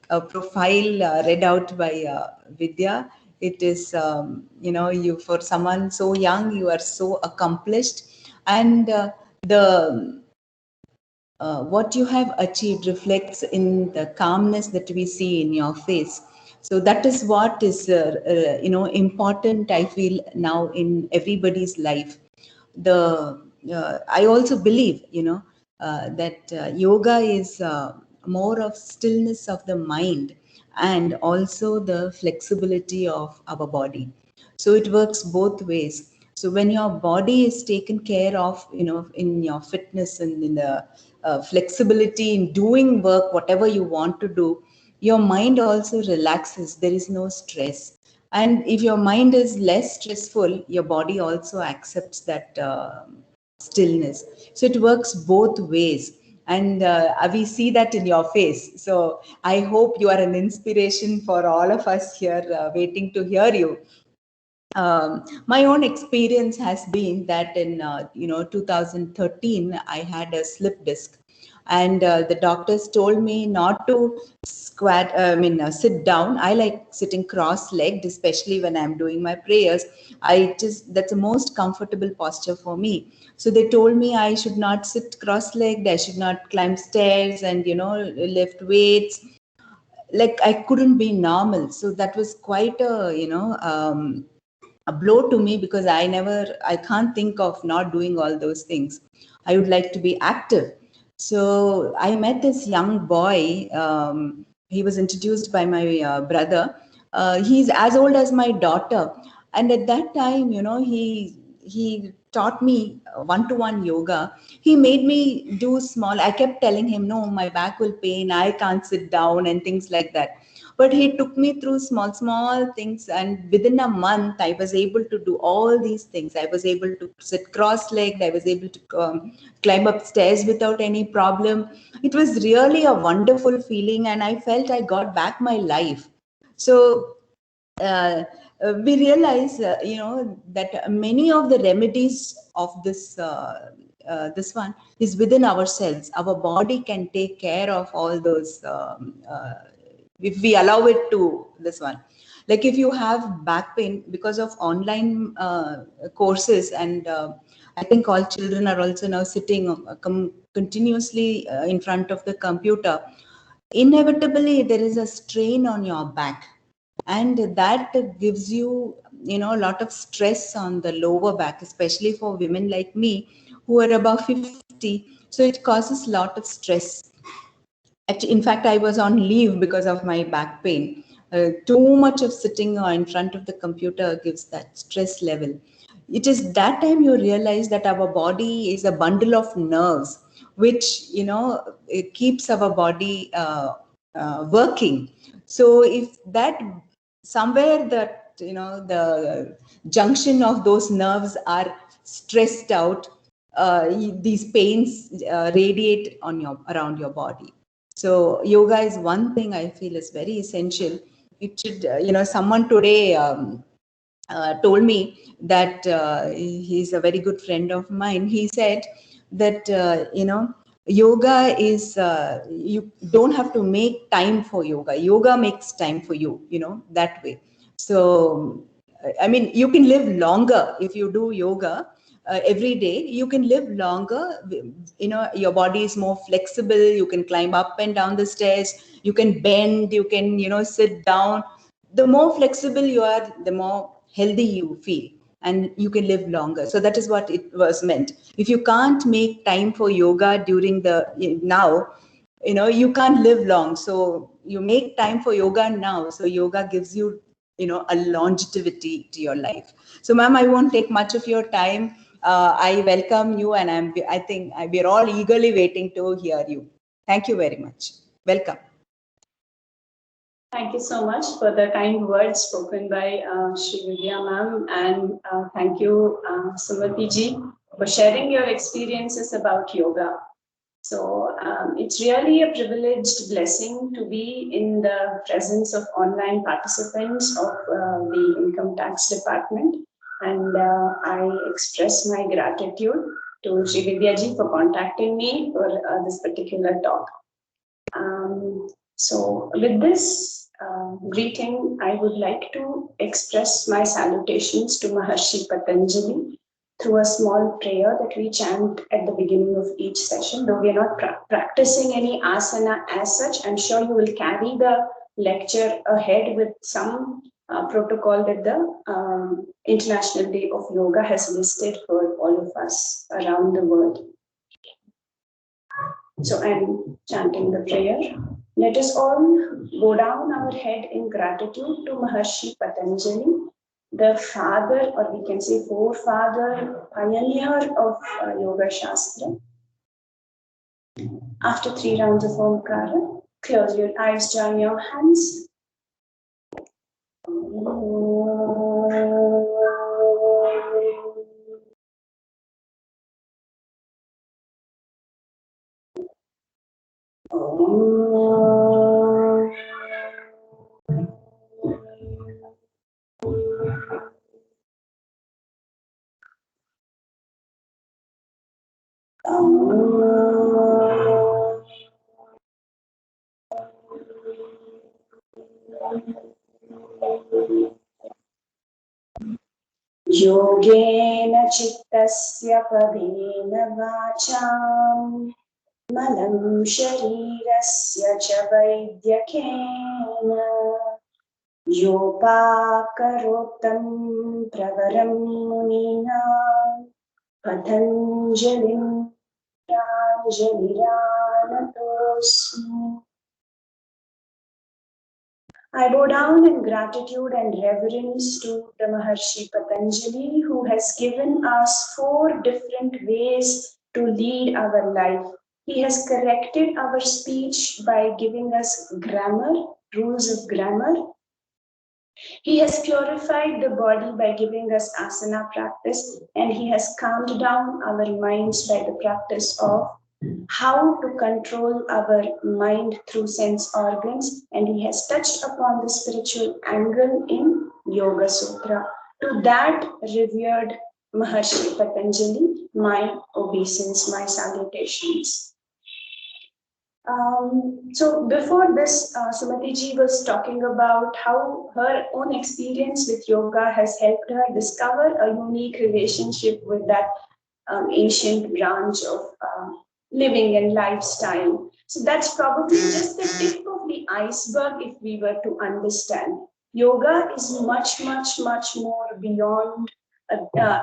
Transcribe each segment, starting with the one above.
a profile read out by Vidya. It is, you, for someone so young, you are so accomplished, and the what you have achieved reflects in the calmness that we see in your face. So that is what is important, I feel, now in everybody's life. The I also believe, that yoga is more of stillness of the mind and also the flexibility of our body. So it works both ways. So when your body is taken care of, in your fitness and in the flexibility in doing work whatever you want to do, your mind also relaxes. There is no stress, and if your mind is less stressful, your body also accepts that stillness. So it works both ways, and we see that in your face. So I hope you are an inspiration for all of us here, waiting to hear you. My own experience has been that in 2013 I had a slip disc, and the doctors told me not to sit down. I like sitting cross-legged, especially when I'm doing my prayers. That's the most comfortable posture for me. So they told me I should not sit cross-legged, I should not climb stairs and lift weights. Like I couldn't be normal. So that was quite a blow to me, because I can't think of not doing all those things. I would like to be active. So I met this young boy. He was introduced by my brother. He's as old as my daughter, and at that time, he taught me one-to-one yoga. He made me do small. I kept telling him, no, my back will pain, I can't sit down, and things like that. But he took me through small things, and within a month I was able to do all these things. I was able to sit cross-legged, I was able to climb up stairs without any problem. It was really a wonderful feeling, and I felt I got back my life. So we realize, that many of the remedies of this one is within ourselves. Our body can take care of all those, if we allow it to this one. Like if you have back pain because of online courses, and I think all children are also now sitting continuously in front of the computer, inevitably there is a strain on your back, and that gives you, a lot of stress on the lower back, especially for women like me who are above 50. So it causes a lot of stress. In fact, I was on leave because of my back pain. Too much of sitting in front of the computer gives that stress level. It is that time you realize that our body is a bundle of nerves, which it keeps our body working. So if that somewhere that the junction of those nerves are stressed out, these pains radiate on your around your body. So yoga is one thing I feel is very essential. It should, someone today told me that he's a very good friend of mine. He said that, yoga is, you don't have to make time for yoga. Yoga makes time for you, that way. So, I mean, you can live longer if you do yoga every day. You can live longer. Your body is more flexible. You can climb up and down the stairs. You can bend. You can, sit down. The more flexible you are, the more healthy you feel, and you can live longer. So that is what it was meant. If you can't make time for yoga during the now, you can't live long. So you make time for yoga now. So yoga gives you, a longevity to your life. So ma'am, I won't take much of your time. I welcome you, and I think we're all eagerly waiting to hear you. Thank you very much. Welcome. Thank you so much for the kind words spoken by Sri Vidya ma'am, and thank you, Sumati ji, for sharing your experiences about yoga. So it's really a privileged blessing to be in the presence of online participants of the Income Tax Department, and I express my gratitude to Sri Vidya ji for contacting me for this particular talk. So with this greeting, I would like to express my salutations to Maharshi Patanjali through a small prayer that we chant at the beginning of each session. Though we are not practicing any asana as such, I'm sure you will carry the lecture ahead with some protocol that the International Day of Yoga has listed for all of us around the world. So I'm chanting the prayer. Let us all bow down our head in gratitude to Maharshi Patanjali, the father, or we can say forefather, pioneer of Yoga Shastra. After 3 rounds of Omkara, close your eyes, join your hands. Yogena chittasya padena vacham malam sharirasya cha vaidyakena yopakarotam pravaram munina patanjalim pranjaliranatosmi. I bow down in gratitude and reverence to the Maharshi Patanjali, who has given us 4 different ways to lead our life. He has corrected our speech by giving us grammar, rules of grammar. He has purified the body by giving us asana practice, and he has calmed down our minds by the practice of how to control our mind through sense organs, and he has touched upon the spiritual angle in Yoga Sutra. To that revered Maharshi Patanjali, my obeisance, my salutations. So before this, Sumati ji was talking about how her own experience with yoga has helped her discover a unique relationship with that ancient branch of living and lifestyle. So that's probably just the tip of the iceberg if we were to understand. Yoga is much, much, much more beyond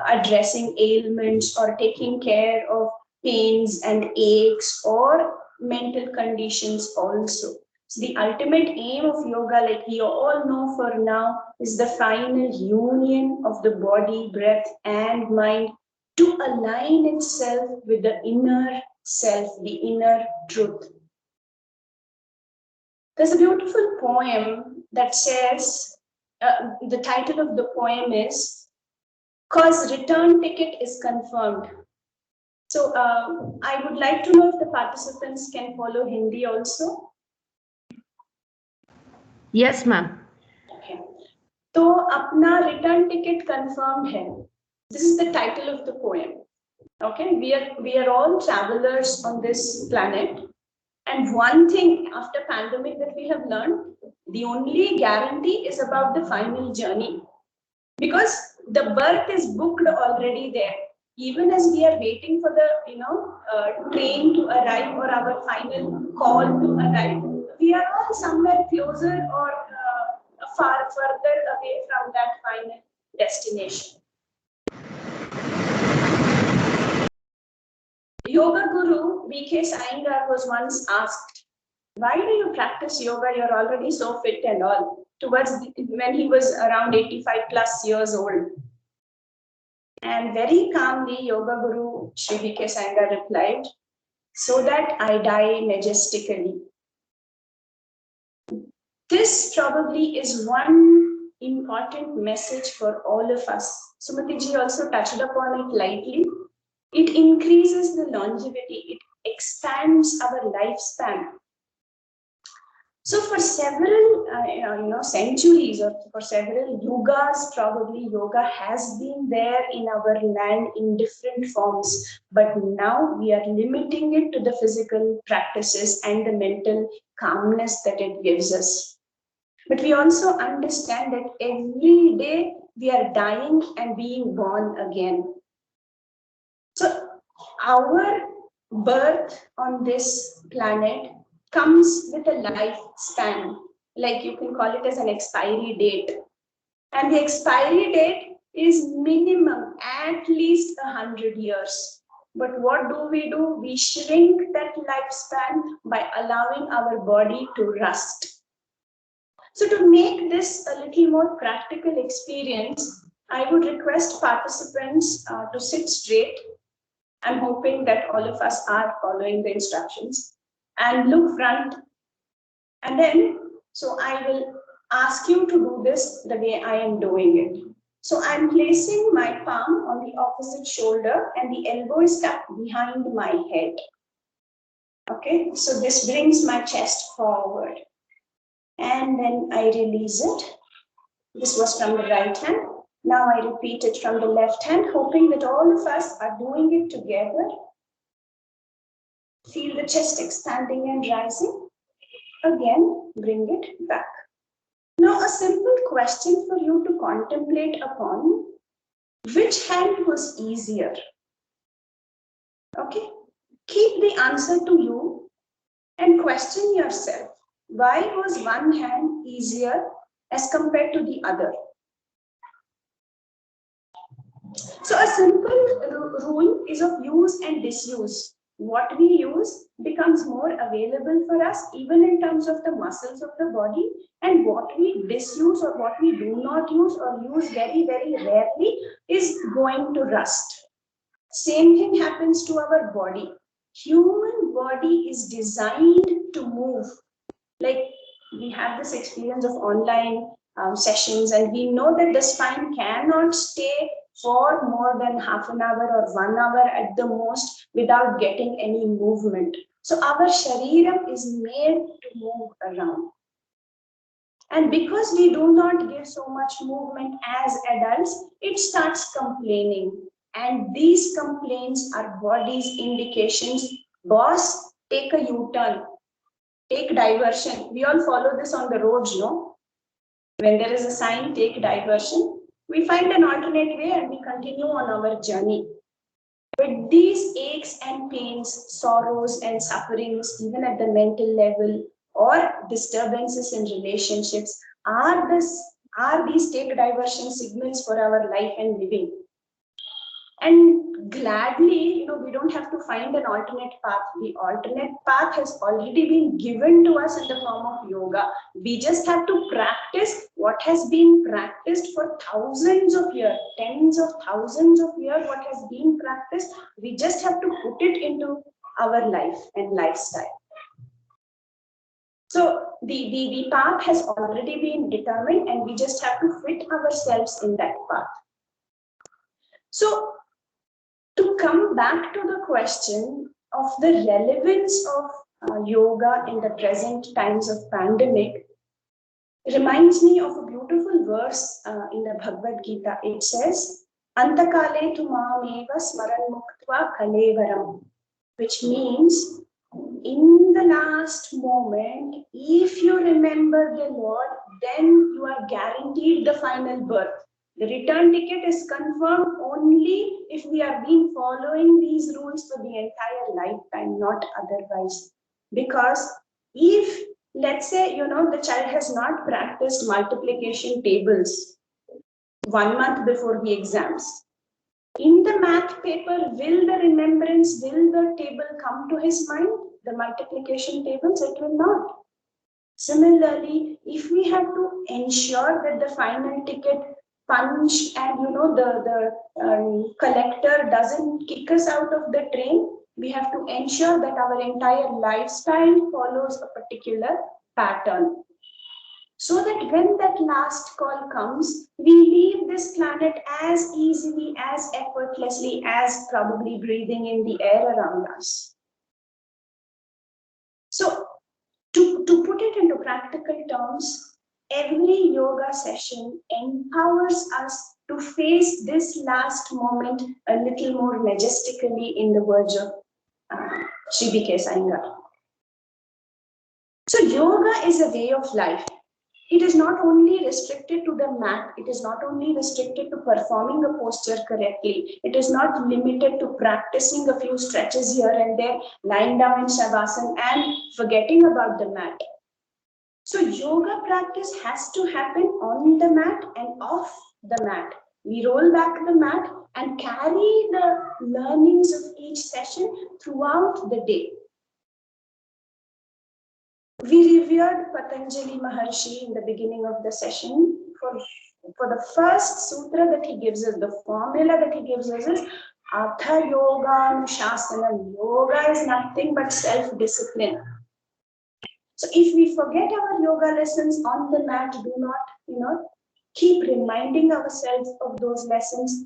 addressing ailments or taking care of pains and aches or mental conditions also. So the ultimate aim of yoga, like we all know for now, is the final union of the body, breath, and mind to align itself with the inner self, the inner truth. There's a beautiful poem that says, the title of the poem is "Cause Return Ticket is Confirmed." So I would like to know if the participants can follow Hindi also. Yes, ma'am. Okay. तो अपना return ticket confirmed है. This is the title of the poem. Okay, we are all travelers on this planet, and one thing after pandemic that we have learned, the only guarantee is about the final journey, because the berth is booked already there. Even as we are waiting for the train to arrive or our final call to arrive, we are all somewhere closer or far further away from that final destination. Yoga Guru V.K. Iyengar was once asked, "Why do you practice yoga? You're already so fit and all." When he was around 85 plus years old. And very calmly, Yoga Guru Sri V.K. Iyengar replied, "So that I die majestically." This probably is one important message for all of us. Sumati ji also touched upon it lightly. It increases the longevity, it expands our lifespan. So for several centuries or for several yugas, probably yoga has been there in our land in different forms. But now we are limiting it to the physical practices and the mental calmness that it gives us. But we also understand that every day we are dying and being born again. So our birth on this planet comes with a lifespan, like you can call it as an expiry date. And the expiry date is minimum at least 100 years. But what do? We shrink that lifespan by allowing our body to rust. So to make this a little more practical experience, I would request participants to sit straight. I'm hoping that all of us are following the instructions, and look front. And then, so I will ask you to do this the way I am doing it. So I'm placing my palm on the opposite shoulder and the elbow is tucked behind my head. Okay, so this brings my chest forward. And then I release it. This was from the right hand. Now I repeat it from the left hand, hoping that all of us are doing it together. Feel the chest expanding and rising. Again, bring it back. Now, a simple question for you to contemplate upon: which hand was easier? Okay, keep the answer to you and question yourself. Why was one hand easier as compared to the other? So a simple rule is of use and disuse. What we use becomes more available for us, even in terms of the muscles of the body, and what we disuse or what we do not use or use very, very rarely is going to rust. Same thing happens to our body. Human body is designed to move. Like, we have this experience of online sessions, and we know that the spine cannot stay for more than half an hour or 1 hour at the most without getting any movement. So our shariram is made to move around. And because we do not give so much movement as adults, it starts complaining. And these complaints are body's indications. Boss, take a U-turn, take diversion. We all follow this on the roads, no? When there is a sign, take diversion, we find an alternate way and we continue on our journey. But these aches and pains, sorrows and sufferings, even at the mental level, or disturbances in relationships, are these take diversion signals for our life and living. And gladly, we don't have to find an alternate path. The alternate path has already been given to us in the form of yoga. We just have to practice what has been practiced for thousands of years, tens of thousands of years, what has been practiced. We just have to put it into our life and lifestyle. So the path has already been determined and we just have to fit ourselves in that path. So to come back to the question of the relevance of yoga in the present times of pandemic, reminds me of a beautiful verse in the Bhagavad Gita. It says, Antakale tu mameva smaran muktva kalevaram, which means in the last moment, if you remember the Lord, then you are guaranteed the final birth. The return ticket is confirmed only if we have been following these rules for the entire lifetime, not otherwise. Because if, let's say, the child has not practiced multiplication tables 1 month before the exams, in the math paper, will the table come to his mind? The multiplication tables, it will not. Similarly, if we have to ensure that the final ticket punch and the collector doesn't kick us out of the train, we have to ensure that our entire lifestyle follows a particular pattern. So that when that last call comes, we leave this planet as easily, as effortlessly as probably breathing in the air around us. So to put it into practical terms, every yoga session empowers us to face this last moment a little more majestically, in the words of Sri B.K. Iyengar. So yoga is a way of life. It is not only restricted to the mat. It is not only restricted to performing a posture correctly. It is not limited to practicing a few stretches here and there, lying down in shavasana and forgetting about the mat. So yoga practice has to happen on the mat and off the mat. We roll back the mat and carry the learnings of each session throughout the day. We revered Patanjali Maharshi in the beginning of the session for the first sutra that he gives us, the formula that he gives us is Atha Yoga Anushasanam. Yoga is nothing but self-discipline. So if we forget our yoga lessons on the mat, do not, keep reminding ourselves of those lessons.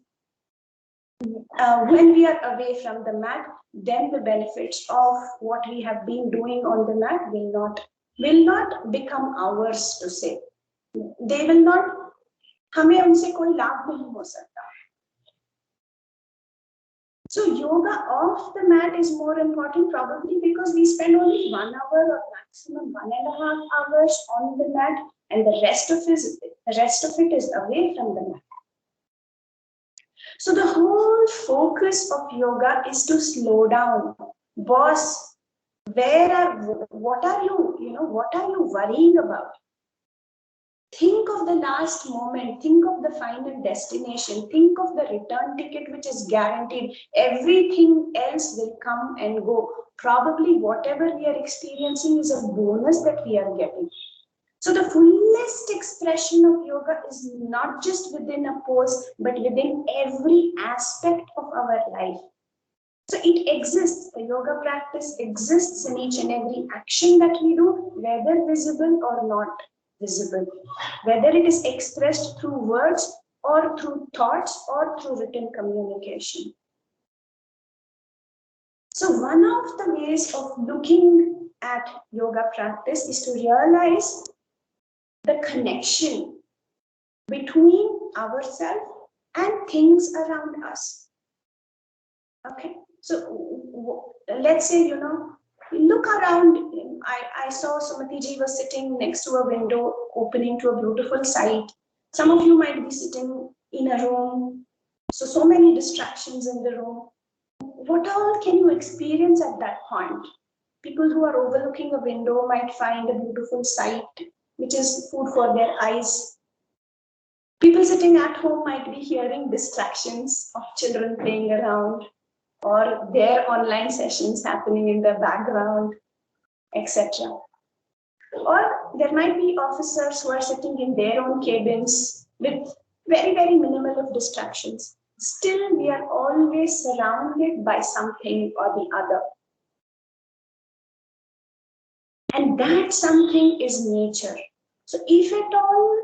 When we are away from the mat, then the benefits of what we have been doing on the mat will not become ours to say. They will not, हमें उनसे कोई लाभ नहीं हो सकता. So yoga off the mat is more important probably because we spend only 1 hour or maximum 1.5 hours on the mat and the rest of it is away from the mat. So the whole focus of yoga is to slow down. Boss, what are you worrying about? Think of the last moment, think of the final destination, think of the return ticket which is guaranteed. Everything else will come and go. Probably whatever we are experiencing is a bonus that we are getting. So the fullest expression of yoga is not just within a pose, but within every aspect of our life. So it exists, the yoga practice exists in each and every action that we do, whether visible or not visible, whether it is expressed through words or through thoughts or through written communication. So one of the ways of looking at yoga practice is to realize the connection between ourselves and things around us. Okay, so let's say, look around. I saw Sumati ji was sitting next to a window opening to a beautiful sight. Some of you might be sitting in a room, so many distractions in the room. What all can you experience at that point? People who are overlooking a window might find a beautiful sight, which is food for their eyes. People sitting at home might be hearing distractions of children playing around or their online sessions happening in the background, etc. Or there might be officers who are sitting in their own cabins with very, very minimal of distractions. Still, we are always surrounded by something or the other. And that something is nature. So if at all,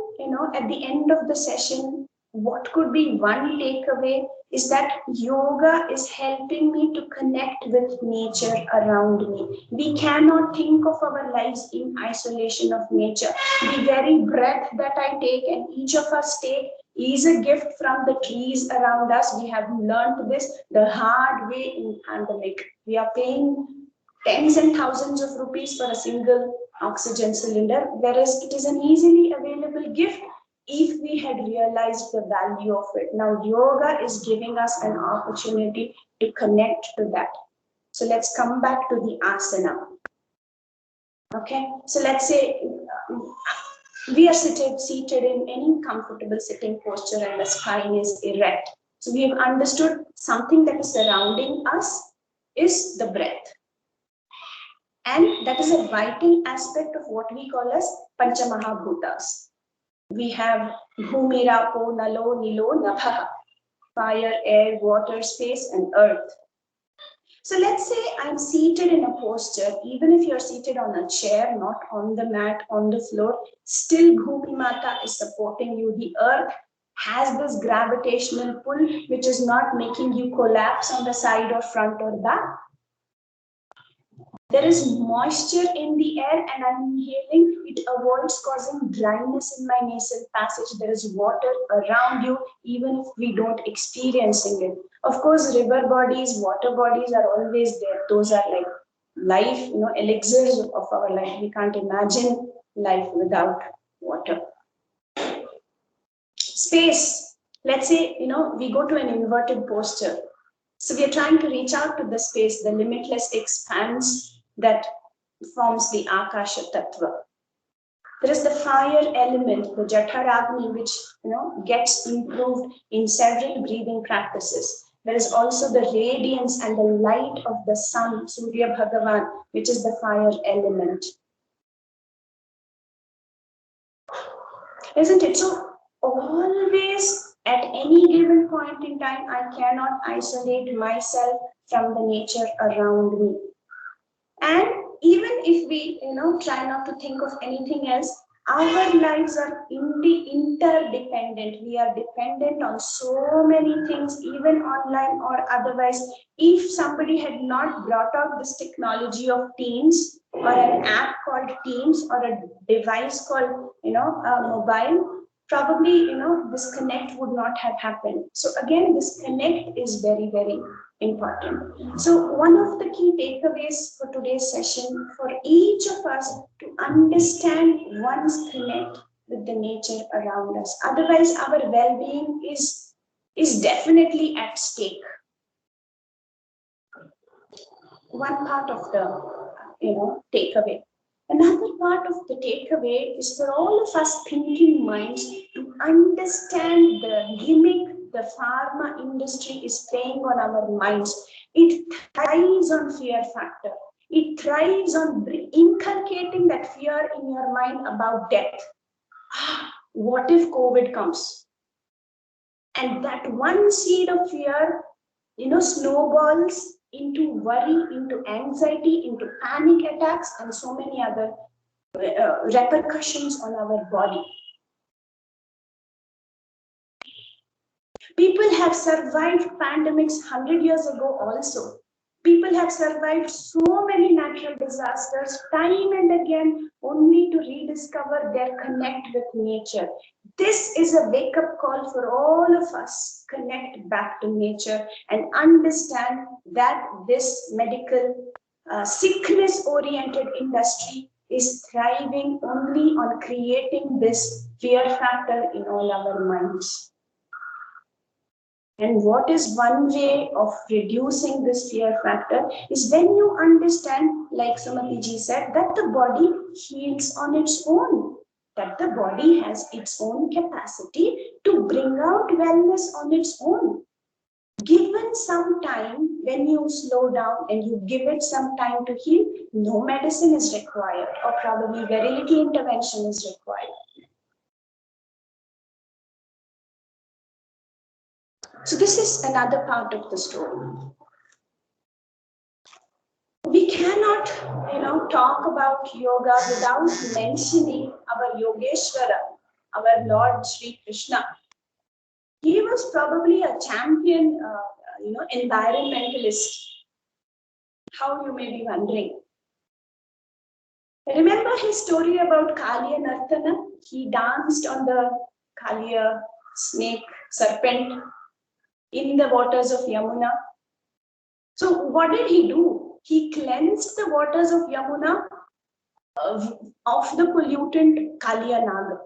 at the end of the session, what could be one takeaway is that yoga is helping me to connect with nature around me. We cannot think of our lives in isolation of nature. The very breath that I take and each of us take is a gift from the trees around us. We have learned this the hard way in pandemic. We are paying tens and thousands of rupees for a single oxygen cylinder, whereas it is an easily available gift if we had realized the value of it. Now, yoga is giving us an opportunity to connect to that. So let's come back to the asana. Okay, so let's say we are seated in any comfortable sitting posture and the spine is erect. So we have understood something that is surrounding us is the breath. And that is a vital aspect of what we call as Panchamahabhutas. We have Bhumi, Rapo, Nalo, Nilo, Nabha, fire, air, water, space, and earth. So let's say I'm seated in a posture, even if you're seated on a chair, not on the mat, on the floor, still Bhumi Mata is supporting you. The earth has this gravitational pull, which is not making you collapse on the side or front or back. There is moisture in the air and I'm inhaling. It avoids causing dryness in my nasal passage. There is water around you, even if we don't experiencing it. Of course, river bodies, water bodies are always there. Those are like life, elixirs of our life. We can't imagine life without water. Space. Let's say, we go to an inverted posture. So we are trying to reach out to the space, the limitless expanse that forms the Akasha Tattva. There is the fire element, the Jataragni, which gets improved in several breathing practices. There is also the radiance and the light of the sun, Surya Bhagavan, which is the fire element. Isn't it? So always at any given point in time, I cannot isolate myself from the nature around me. And even if we, try not to think of anything else, our lives are interdependent. We are dependent on so many things, even online or otherwise. If somebody had not brought out this technology of Teams or an app called Teams or a device called, a mobile, probably, this connect would not have happened. So again, this connect is very, very important. So one of the key takeaways for today's session for each of us to understand one's connect with the nature around us. Otherwise, our well-being is definitely at stake. One part of the takeaway. Another part of the takeaway is for all of us thinking minds to understand the gimmick the pharma industry is playing on our minds. It thrives on fear factor. It thrives on inculcating that fear in your mind about death. What if COVID comes? And that one seed of fear, snowballs into worry, into anxiety, into panic attacks, and so many other repercussions on our body. People have survived pandemics 100 years ago also. People have survived so many natural disasters time and again only to rediscover their connect with nature. This is a wake-up call for all of us. Connect back to nature and understand that this medical sickness-oriented industry is thriving only on creating this fear factor in all our minds. And what is one way of reducing this fear factor is when you understand, like Sumati ji said, that the body heals on its own, that the body has its own capacity to bring out wellness on its own. Given some time, when you slow down and you give it some time to heal, no medicine is required, or probably very little intervention is required. So this is another part of the story. We cannot, talk about yoga without mentioning our Yogeshwara, our Lord Sri Krishna. He was probably a champion, environmentalist. How, you may be wondering. Remember his story about Kaliya Nartana? He danced on the Kaliya snake, serpent, in the waters of Yamuna. So what did he do? He cleansed the waters of Yamuna of the pollutant Kaliya Naga.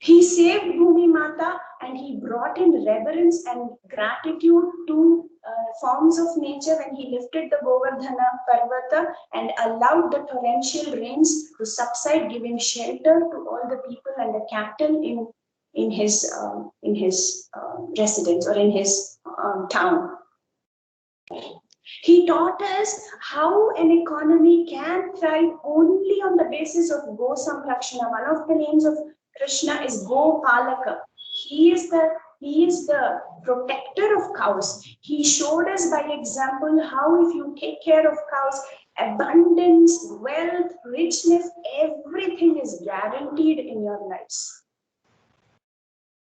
He saved Bhumi Mata and he brought in reverence and gratitude to forms of nature when he lifted the Govardhana Parvata and allowed the torrential rains to subside, giving shelter to all the people and the cattle in his residence or in his town. He taught us how an economy can thrive only on the basis of Go Samrakshana. One of the names of Krishna is Gopalaka. He is the protector of cows. He showed us by example how if you take care of cows, abundance, wealth, richness, everything is guaranteed in your lives.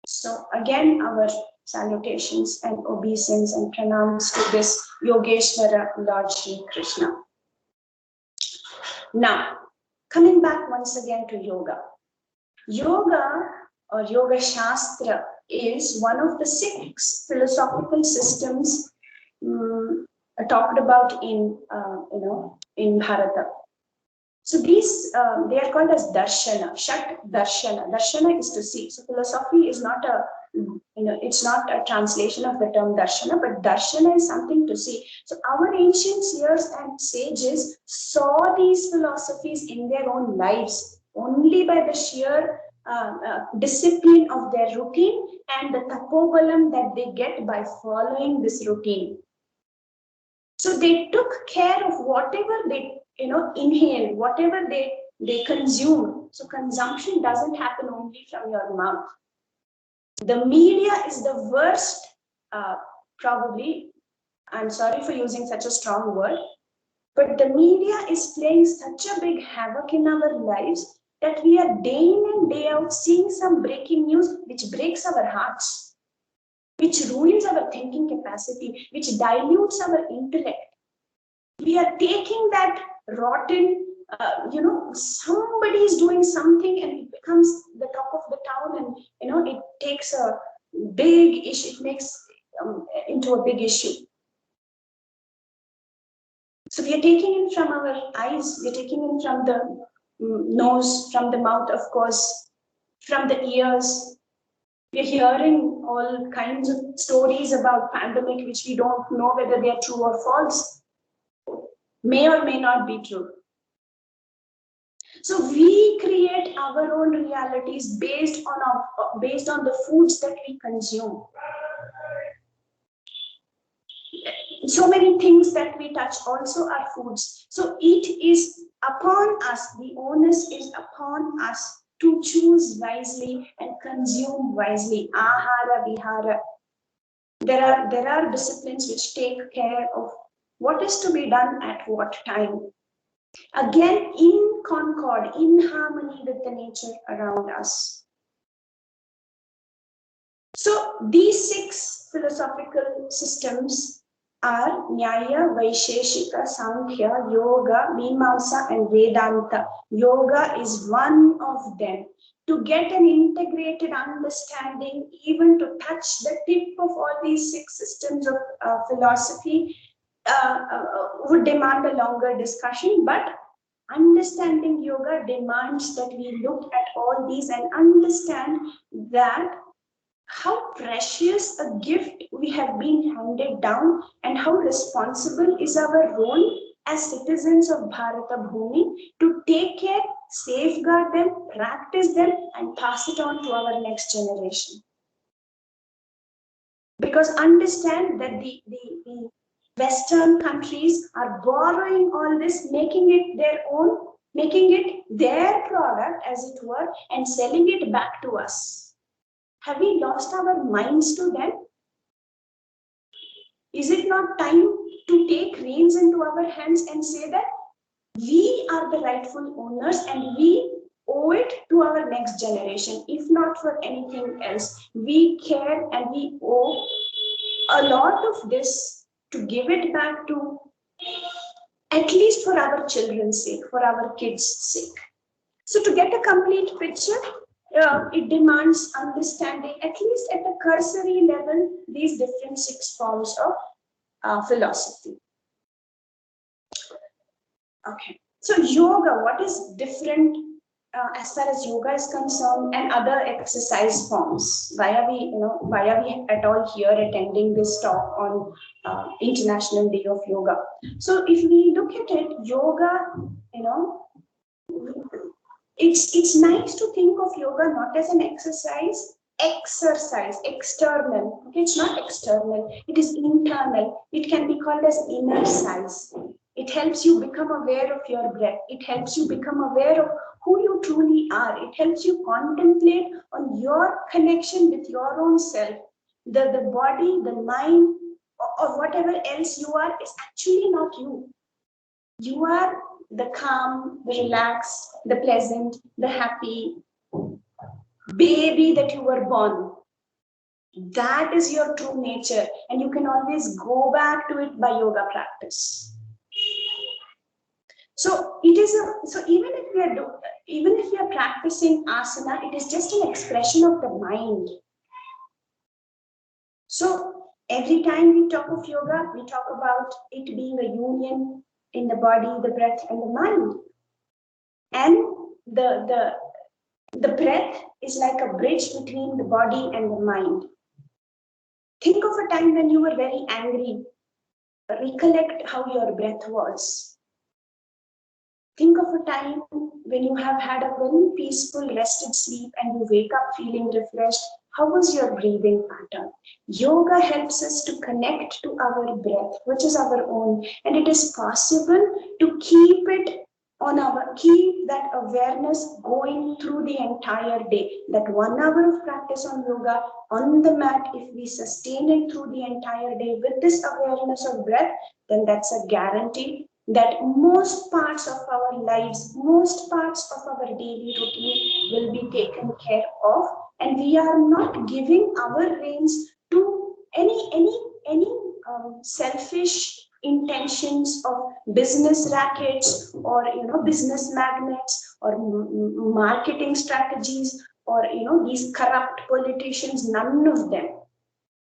So again, our salutations and obeisance and pranams to this Yogeshwara Lord Shri Krishna. Now, coming back once again to yoga. Yoga or Yoga Shastra is one of the 6 philosophical systems talked about in in Bharata. So these they are called as darshana, shat darshana. Darshana is to see. So philosophy is not a it's not a translation of the term darshana, but darshana is something to see. So our ancient seers and sages saw these philosophies in their own lives only by the sheer discipline of their routine and the tapobalam that they get by following this routine. So they took care of whatever they inhale, whatever they consume. So consumption doesn't happen only from your mouth. The media is the worst, probably. I'm sorry for using such a strong word, but the media is playing such a big havoc in our lives that we are day in and day out seeing some breaking news which breaks our hearts, which ruins our thinking capacity, which dilutes our intellect. We are taking that rotten, somebody is doing something and it becomes the talk of the town, and it takes a big issue, it makes into a big issue. So we are taking in from our eyes, we are taking in from the nose, from the mouth, of course, from the ears. We are hearing all kinds of stories about pandemic which we don't know whether they are true or false, may or may not be true. So we create our own realities based on the foods that we consume. So many things that we touch also are foods. So it is upon us, the onus is upon us to choose wisely and consume wisely. Ahara vihara. There are disciplines which take care of what is to be done at what time. Again, in concord, in harmony with the nature around us. So these 6 philosophical systems are Nyaya, Vaisheshika, Sankhya, Yoga, Mimamsa, and Vedanta. Yoga is one of them. To get an integrated understanding, even to touch the tip of all these 6 systems of philosophy, would demand a longer discussion, but understanding yoga demands that we look at all these and understand that how precious a gift we have been handed down and how responsible is our role as citizens of Bharata Bhumi to take care, safeguard them, practice them, and pass it on to our next generation. Because understand that the Western countries are borrowing all this, making it their own, making it their product, as it were, and selling it back to us. Have we lost our minds to them? Is it not time to take reins into our hands and say that we are the rightful owners and we owe it to our next generation, if not for anything else? We care and we owe a lot of this to give it back to, at least for our children's sake, for our kids' sake. So to get a complete picture, it demands understanding, at least at a cursory level, these different 6 forms of philosophy. Okay, so yoga, what is different as far as yoga is concerned and other exercise forms? Why are we at all here attending this talk on International Day of Yoga? So if we look at it, yoga, it's nice to think of yoga not as an exercise, external. Okay, it's not external, it is internal. It can be called as inner size. It helps you become aware of your breath. It helps you become aware of who you truly are. It helps you contemplate on your connection with your own self. The body, the mind, or whatever else you are is actually not you. You are the calm, the relaxed, the pleasant, the happy baby that you were born. That is your true nature, and you can always go back to it by yoga practice. So it is even if we are practicing asana, it is just an expression of the mind. So Every time we talk of yoga, we talk about it being a union in the body, the breath, and the mind. And the breath is like a bridge between the body and the mind. Think of a time when you were very angry. Recollect how your breath was. Think of a time when you have had a very peaceful, rested sleep and you wake up feeling refreshed. How was your breathing pattern? Yoga helps us to connect to our breath, which is our own, and it is possible to keep that awareness going through the entire day. That 1 hour of practice on yoga on the mat, if we sustain it through the entire day with this awareness of breath, then that's a guarantee that most parts of our lives, most parts of our daily routine will be taken care of, and we are not giving our reins to any selfish intentions of business rackets or business magnets or marketing strategies or these corrupt politicians. None of them.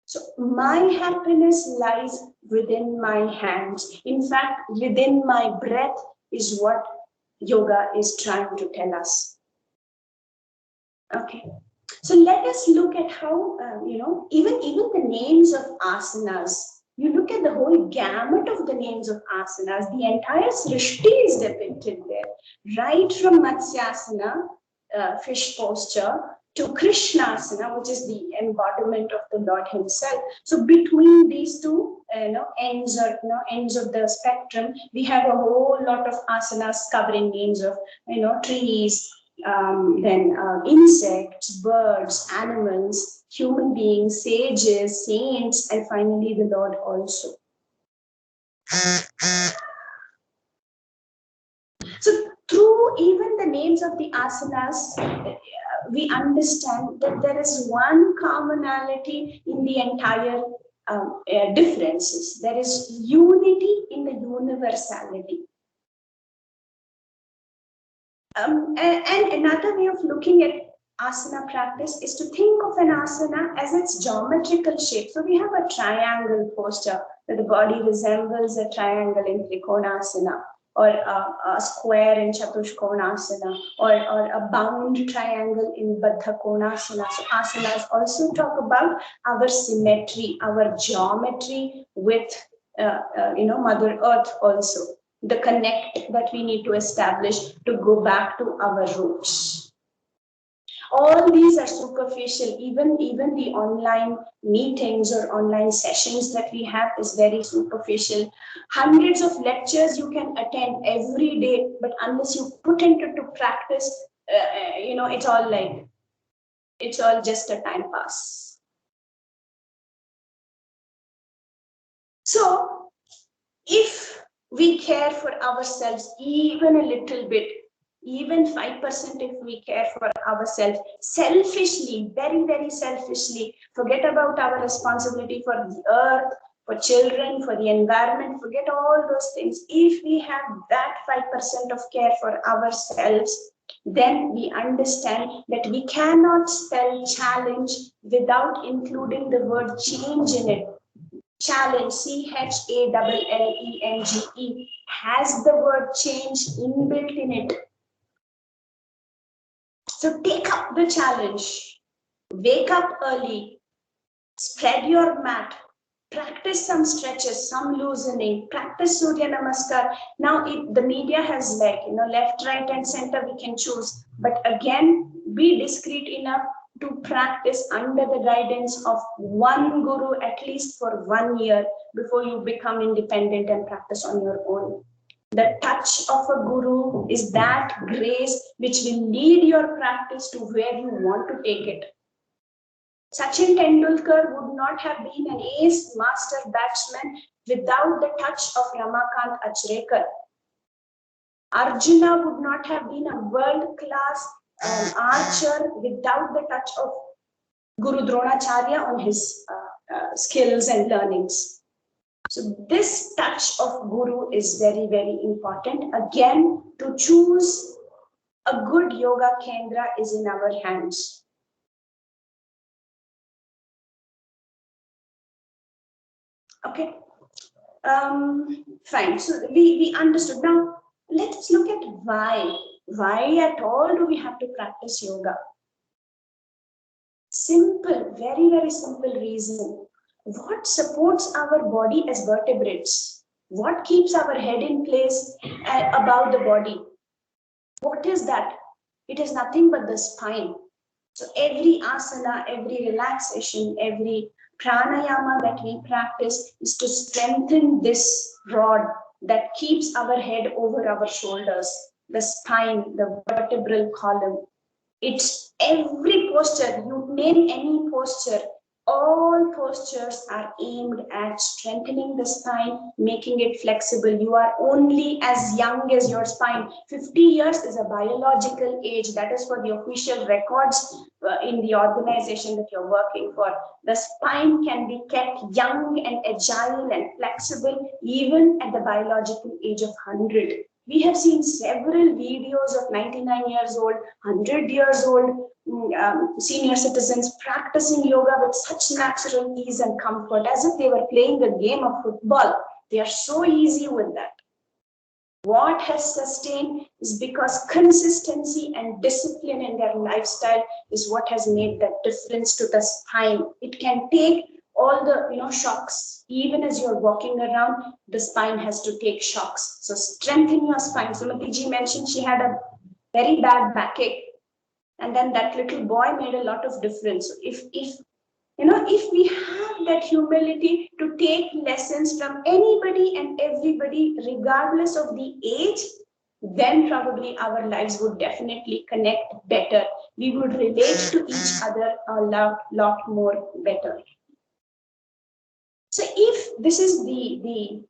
So my happiness lies within my hands. In fact, within my breath is what yoga is trying to tell us. Okay. So let us look at how, even the names of asanas. You look at the whole gamut of the names of asanas, the entire srishti is depicted there. Right from Matsyasana, fish posture, to Krishnasana, which is the embodiment of the Lord himself. So between these two ends of the spectrum, we have a whole lot of asanas covering names of trees, then insects, birds, animals, human beings, sages, saints, and finally the Lord also. So through even the names of the asanas, we understand that there is one commonality in the entire differences. There is unity in the universality. And another way of looking at asana practice is to think of an asana as its geometrical shape. So we have a triangle posture where the body resembles a triangle in Trikonasana, or a square in Chatushkonasana, or a bound triangle in Baddha Konasana. So asanas also talk about our symmetry, our geometry with Mother Earth also. The connect that we need to establish to go back to our roots. All these are superficial. Even the online meetings or online sessions that we have is very superficial. Hundreds of lectures you can attend every day, but unless you put into practice, it's all just a time pass. So if we care for ourselves even a little bit, even 5% if we care for ourselves, selfishly, very, very selfishly, forget about our responsibility for the earth, for children, for the environment, forget all those things. If we have that 5% of care for ourselves, then we understand that we cannot spell challenge without including the word change in it. Challenge, CHALLENGE, has the word change inbuilt in it. So take up the challenge, wake up early, spread your mat, practice some stretches, some loosening, practice Surya Namaskar. Now the media has left, right and center we can choose. But again, be discreet enough to practice under the guidance of one guru at least for 1 year before you become independent and practice on your own. The touch of a guru is that grace which will lead your practice to where you want to take it. Sachin Tendulkar would not have been an ace master batsman without the touch of Ramakant Achrekar. Arjuna would not have been a world-class archer without the touch of Guru Dronacharya on his skills and learnings. So this touch of Guru is very, very important. Again, to choose a good yoga kendra is in our hands. Okay. Fine. So we understood. Now let us look at why. Why at all do we have to practice yoga? Simple, very, very simple reason. What supports our body as vertebrates? What keeps our head in place above the body? What is that? It is nothing but the spine. So every asana, every relaxation, every pranayama that we practice is to strengthen this rod that keeps our head over our shoulders, the spine, the vertebral column. It's every posture, you name any posture, all postures are aimed at strengthening the spine, making it flexible. You are only as young as your spine. 50 years is a biological age. That is for the official records in the organization that you're working for. The spine can be kept young and agile and flexible even at the biological age of 100. We have seen several videos of 99 years old, 100 years old senior citizens practicing yoga with such natural ease and comfort as if they were playing a game of football. They are so easy with that. What has sustained is because consistency and discipline in their lifestyle is what has made that difference to the spine. It can take all the shocks. Even as you're walking around, the spine has to take shocks. So strengthen your spine. Sumati ji mentioned she had a very bad backache, and then that little boy made a lot of difference. So if we have that humility to take lessons from anybody and everybody, regardless of the age, then probably our lives would definitely connect better. We would relate to each other a lot more better. So if this is the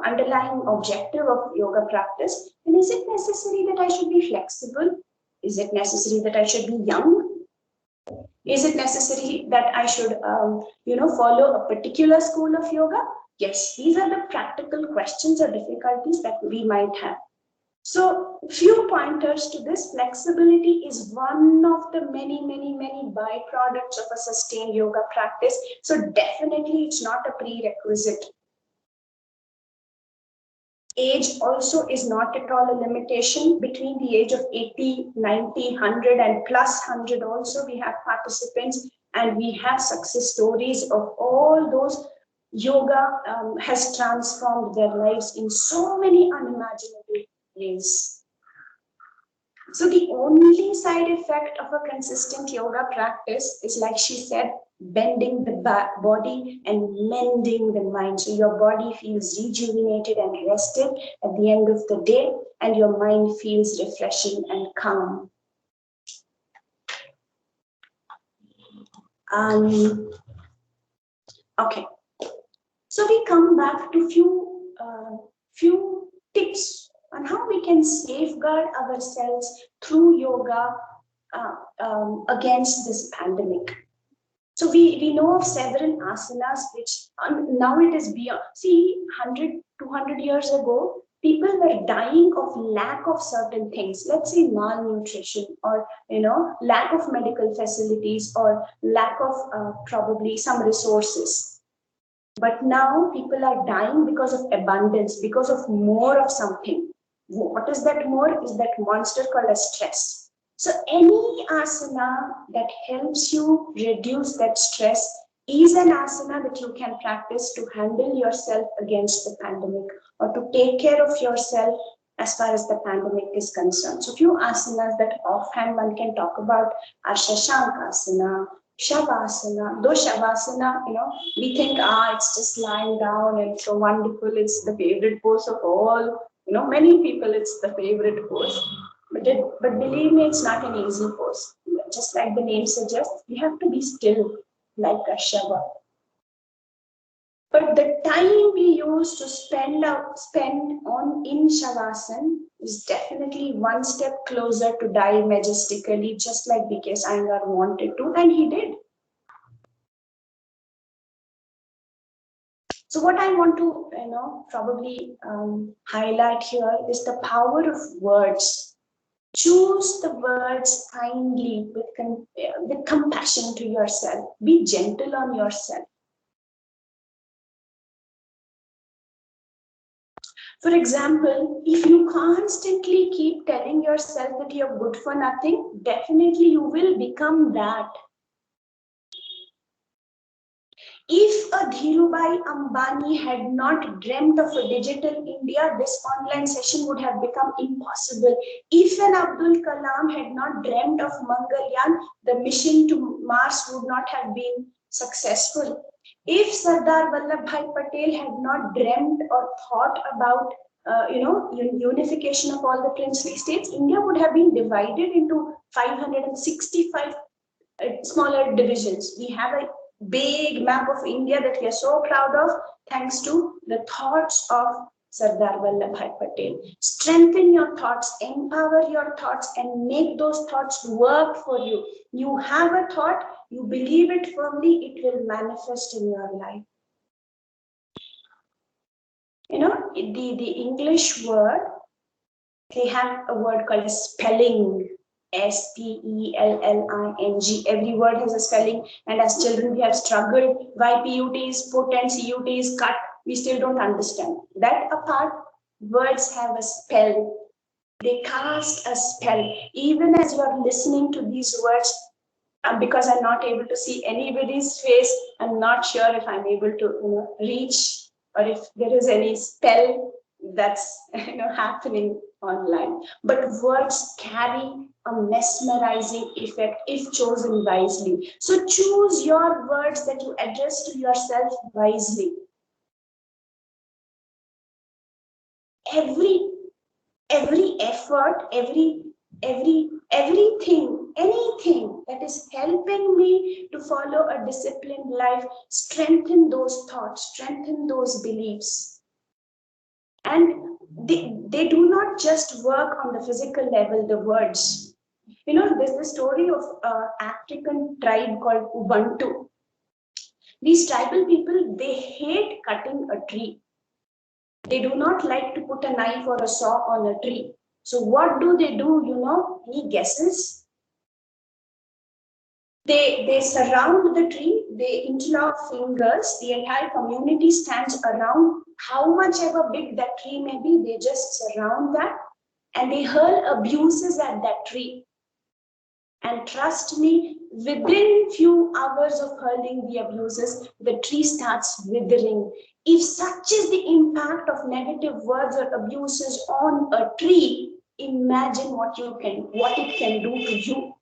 underlying objective of yoga practice, then is it necessary that I should be flexible? Is it necessary that I should be young? Is it necessary that I should, follow a particular school of yoga? Yes, these are the practical questions or difficulties that we might have. So, few pointers to this. Flexibility is one of the many byproducts of a sustained yoga practice. So, definitely it's not a prerequisite. Age also is not at all a limitation. Between the age of 80, 90, 100 and plus 100 also we have participants, and we have success stories of all those. Yoga has transformed their lives in so many unimaginable ways. So the only side effect of a consistent yoga practice is, like she said, bending the body and mending the mind. So your body feels rejuvenated and rested at the end of the day, and your mind feels refreshing and calm. Okay, so we come back to few tips on how we can safeguard ourselves through yoga against this pandemic. So we know of several asanas which now it is beyond. See, 100, 200 years ago, people were dying of lack of certain things. Let's say malnutrition, or lack of medical facilities, or lack of probably some resources. But now people are dying because of abundance, because of more of something. What is that more? Is that monster called as stress. So any asana that helps you reduce that stress is an asana that you can practice to handle yourself against the pandemic, or to take care of yourself as far as the pandemic is concerned. So few asanas that offhand one can talk about are Shashankasana, Shavasana. Though Shavasana, we think, it's just lying down and so wonderful. It's the favorite pose of all. Many people, it's the favorite pose. But believe me, it's not an easy pose. Just like the name suggests, you have to be still, like a Shava. But the time we use to spend on in Shavasana is definitely one step closer to die majestically, just like B.K. Iyengar wanted to, and he did. So what I want to, probably highlight here is the power of words. Choose the words kindly with compassion to yourself. Be gentle on yourself. For example, if you constantly keep telling yourself that you're good for nothing, definitely you will become that. If a Dhirubhai Ambani had not dreamt of a digital India, this online session would have become impossible. If an Abdul Kalam had not dreamt of Mangalyaan, the mission to Mars would not have been successful. If Sardar Vallabhbhai Patel had not dreamt or thought about unification of all the princely states, India would have been divided into 565 smaller divisions. We have a big map of India that we are so proud of, thanks to the thoughts of Sardar Vallabhbhai Patel. Strengthen your thoughts, empower your thoughts, and make those thoughts work for you. You have a thought, you believe it firmly, it will manifest in your life. You know, the English word, they have a word called spelling. spelling. Every word has a spelling, and as children we have struggled why PUTs, put and CUTs, cut. We still don't understand. That apart, words have a spell. They cast a spell. Even as you are listening to these words, because I'm not able to see anybody's face, I'm not sure if I'm able to reach or if there is any spell that's happening online. But words carry a mesmerizing effect if chosen wisely. So choose your words that you address to yourself wisely. Every effort, everything, anything that is helping me to follow a disciplined life, strengthen those thoughts, strengthen those beliefs. And they do not just work on the physical level, the words. There's the story of an African tribe called Ubuntu. These tribal people, they hate cutting a tree. They do not like to put a knife or a saw on a tree. So what do? Any guesses? They surround the tree, they interlock fingers, the entire community stands around. How much ever big that tree may be, they just surround that and they hurl abuses at that tree. And trust me, within few hours of hurling the abuses, the tree starts withering. If such is the impact of negative words or abuses on a tree, imagine what it can do to you.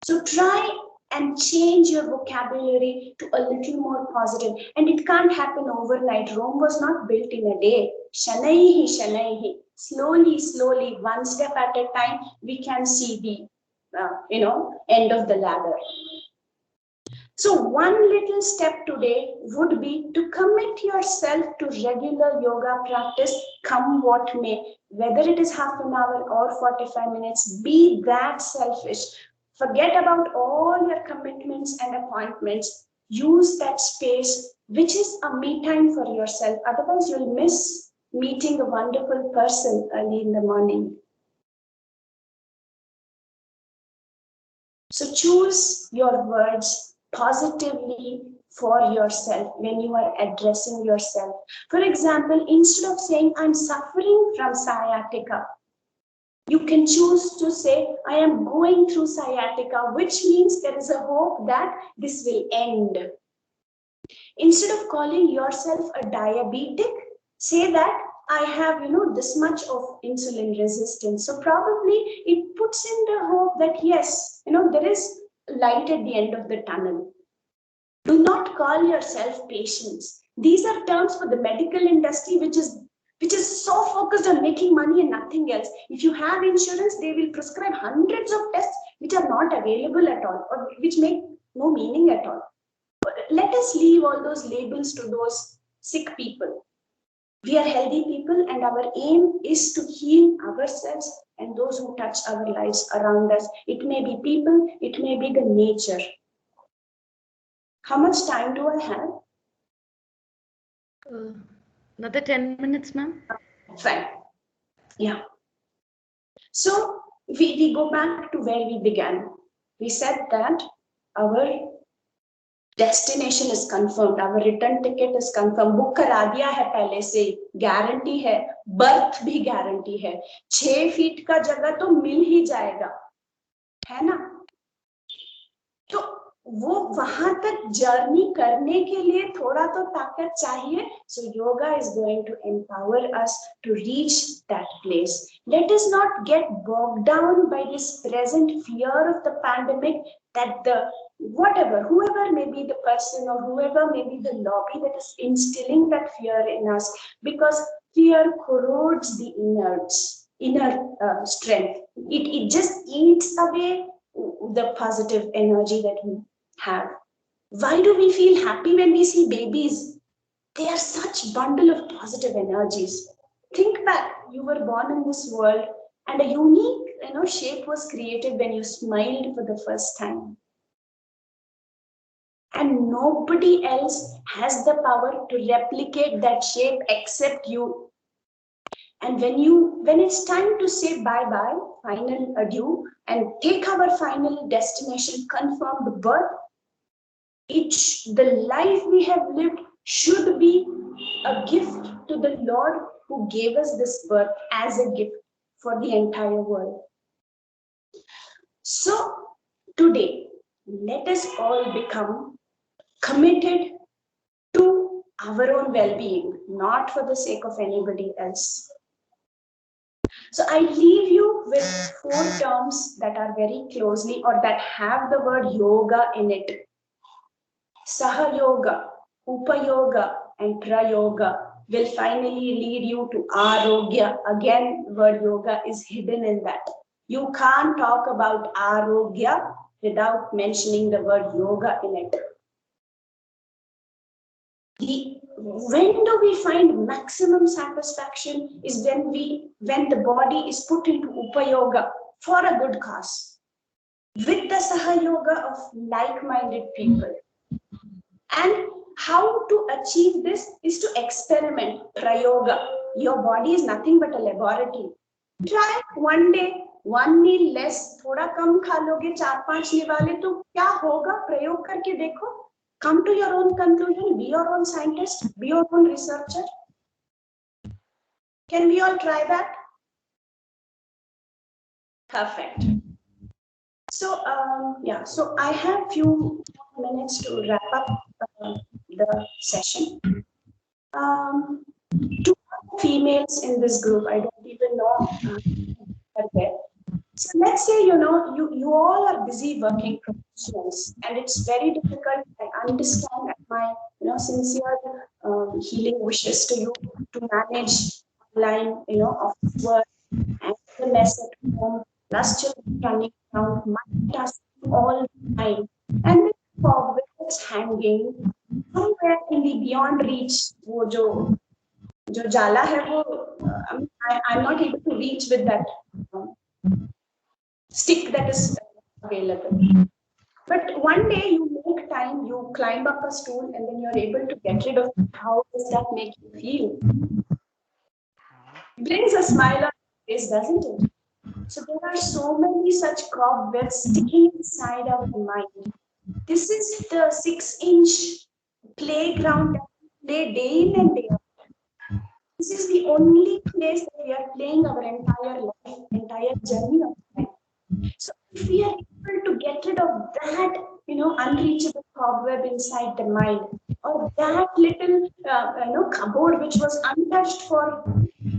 So try and change your vocabulary to a little more positive. And it can't happen overnight. Rome was not built in a day. Shanaihi, shanaihi. Slowly, slowly, one step at a time, we can see the end of the ladder. So one little step today would be to commit yourself to regular yoga practice, come what may, whether it is half an hour or 45 minutes, be that selfish. Forget about all your commitments and appointments. Use that space, which is a me time for yourself. Otherwise, you'll miss meeting a wonderful person early in the morning. So choose your words positively for yourself when you are addressing yourself. For example, instead of saying, I'm suffering from sciatica, you can choose to say, I am going through sciatica, which means there is a hope that this will end. Instead of calling yourself a diabetic, say that I have, this much of insulin resistance. So probably it puts in the hope that yes, there is light at the end of the tunnel. Do not call yourself patients. These are terms for the medical industry, which is so focused on making money and nothing else. If you have insurance, they will prescribe hundreds of tests which are not available at all, or which make no meaning at all. Let us leave all those labels to those sick people. We are healthy people, and our aim is to heal ourselves and those who touch our lives around us. It may be people, it may be the nature. How much time do I have? Another 10 minutes, ma'am. Fine. Yeah. So we go back to where we began. We said that our destination is confirmed, our return ticket is confirm, book करा दिया है पहले से, guarantee है, birth भी guarantee है, 6 feet का जगह तो मिल ही जाएगा, है ना। तो वो वहां तक जर्नी करने के लिए थोड़ा तो ताकत चाहिए. So yoga is going to empower us to reach that place. Let us not get bogged down by this present fear of the pandemic, that the whatever, whoever may be the person or whoever may be the lobby that is instilling that fear in us, because fear corrodes the inner strength. It just eats away the positive energy that we have. Why do we feel happy when we see babies? They are such bundle of positive energies. Think back, you were born in this world and a unique, shape was created when you smiled for the first time. And nobody else has the power to replicate that shape except you. And when it's time to say bye-bye, final adieu, and take our final destination, confirmed birth, the life we have lived should be a gift to the Lord who gave us this birth as a gift for the entire world. So today, let us all become committed to our own well-being, not for the sake of anybody else. So I leave you with 4 terms that are very closely or that have the word yoga in it. Saha Yoga, Upayoga, and Prayoga will finally lead you to Arogya. Again, word yoga is hidden in that. You can't talk about Arogya without mentioning the word yoga in it. When do we find maximum satisfaction is when the body is put into Upayoga for a good cause, with the Sahayoga of like-minded people. And how to achieve this is to experiment, Prayoga. Your body is nothing but a laboratory. Try one day, 1 meal less, थोड़ा कम खा लोगे, 4-5 निवाले, तो क्या होगा? प्रयोग करके देखो. Come to your own conclusion, be your own scientist, be your own researcher. Can we all try that? Perfect. So, so I have few minutes to wrap up the session. 2 females in this group, I don't even know are there. So let's say, you all are busy working professionals and it's very difficult. I understand my, sincere healing wishes to you to manage online, office work and the mess at home, plus children running around, multitasking all the time, and the cobwebs hanging somewhere in the beyond reach. वो जो जाला है वो, I'm not able to reach with that stick that is available. But one day you make time, you climb up a stool, and then you're able to get rid of it. How does that make you feel? It brings a smile on your face, doesn't it? So there are so many such cobwebs sticking inside our mind. This is the 6-inch playground that we play day in and day out. This is the only place that we are playing our entire life, entire journey of life. So if we are able to get rid of that, unreachable cobweb inside the mind, or that little, cupboard which was untouched for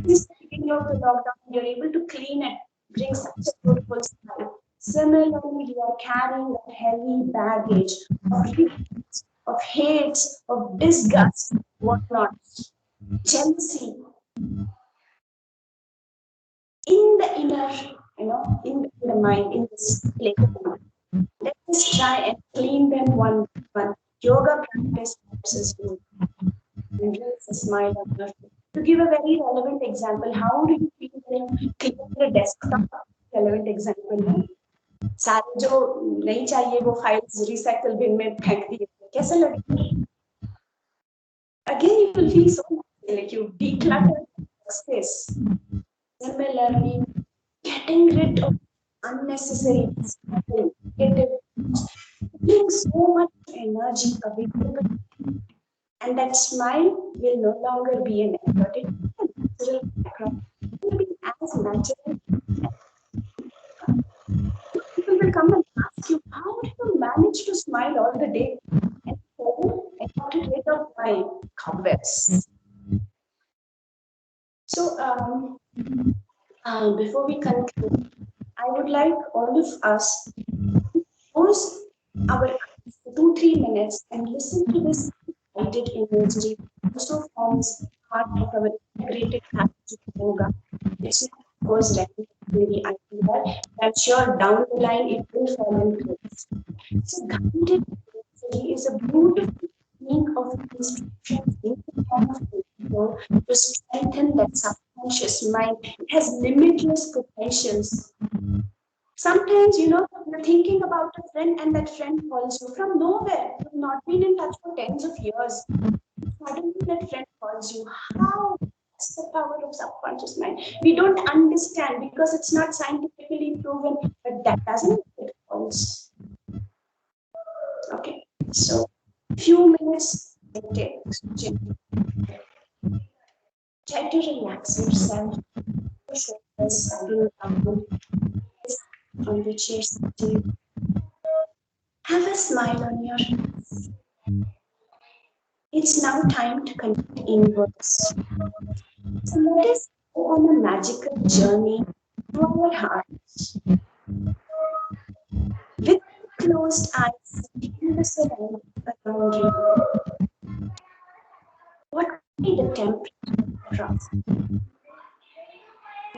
since the beginning of the lockdown, you're able to clean it, bring such a beautiful smile. Similarly, we are carrying that heavy baggage of regrets, of hates, of disgust, whatnot, jealousy, in the inner, in the mind, in this place. Let us try and clean them one by one. Yoga practice helps us to brings a smile on your face. To give a very relevant example, how do you feel when you clean the desktop? Relevant example है. सारे जो नहीं चाहिए वो files recycle bin में फेंक दिए, कैसा लगेगा? Again, you will feel so nice, like you declutter space. Similarly, getting rid of unnecessary negative brings so much, energy available. And that smile will no longer be an effort. It will be as natural. People will come and ask you, how do you manage to smile all the day? And so I got rid of my cobwebs. So before we conclude, I would like all of us to pause our 2-3 minutes and listen to this guided imagery. Also forms part of our integrated practice of yoga. It's not of course very idea. I'm sure down the line it will fall in place. So guided imagery is a beautiful technique of instructions in the form of video to strengthen that subconscious mind. It has limitless potentials. Sometimes, you're thinking about a friend and that friend calls you from nowhere. You've not been in touch for tens of years. Suddenly that friend calls you. How? That's the power of subconscious mind. We don't understand because it's not scientifically proven, but that doesn't make it false. Okay, so few minutes, try to relax yourself. Shoulders settle down on which you're sitting. Have a smile on your face. It's now time to connect inwards. So let us go on a magical journey to our hearts. With closed eyes, feel the surroundings around you. What would be the temperature across?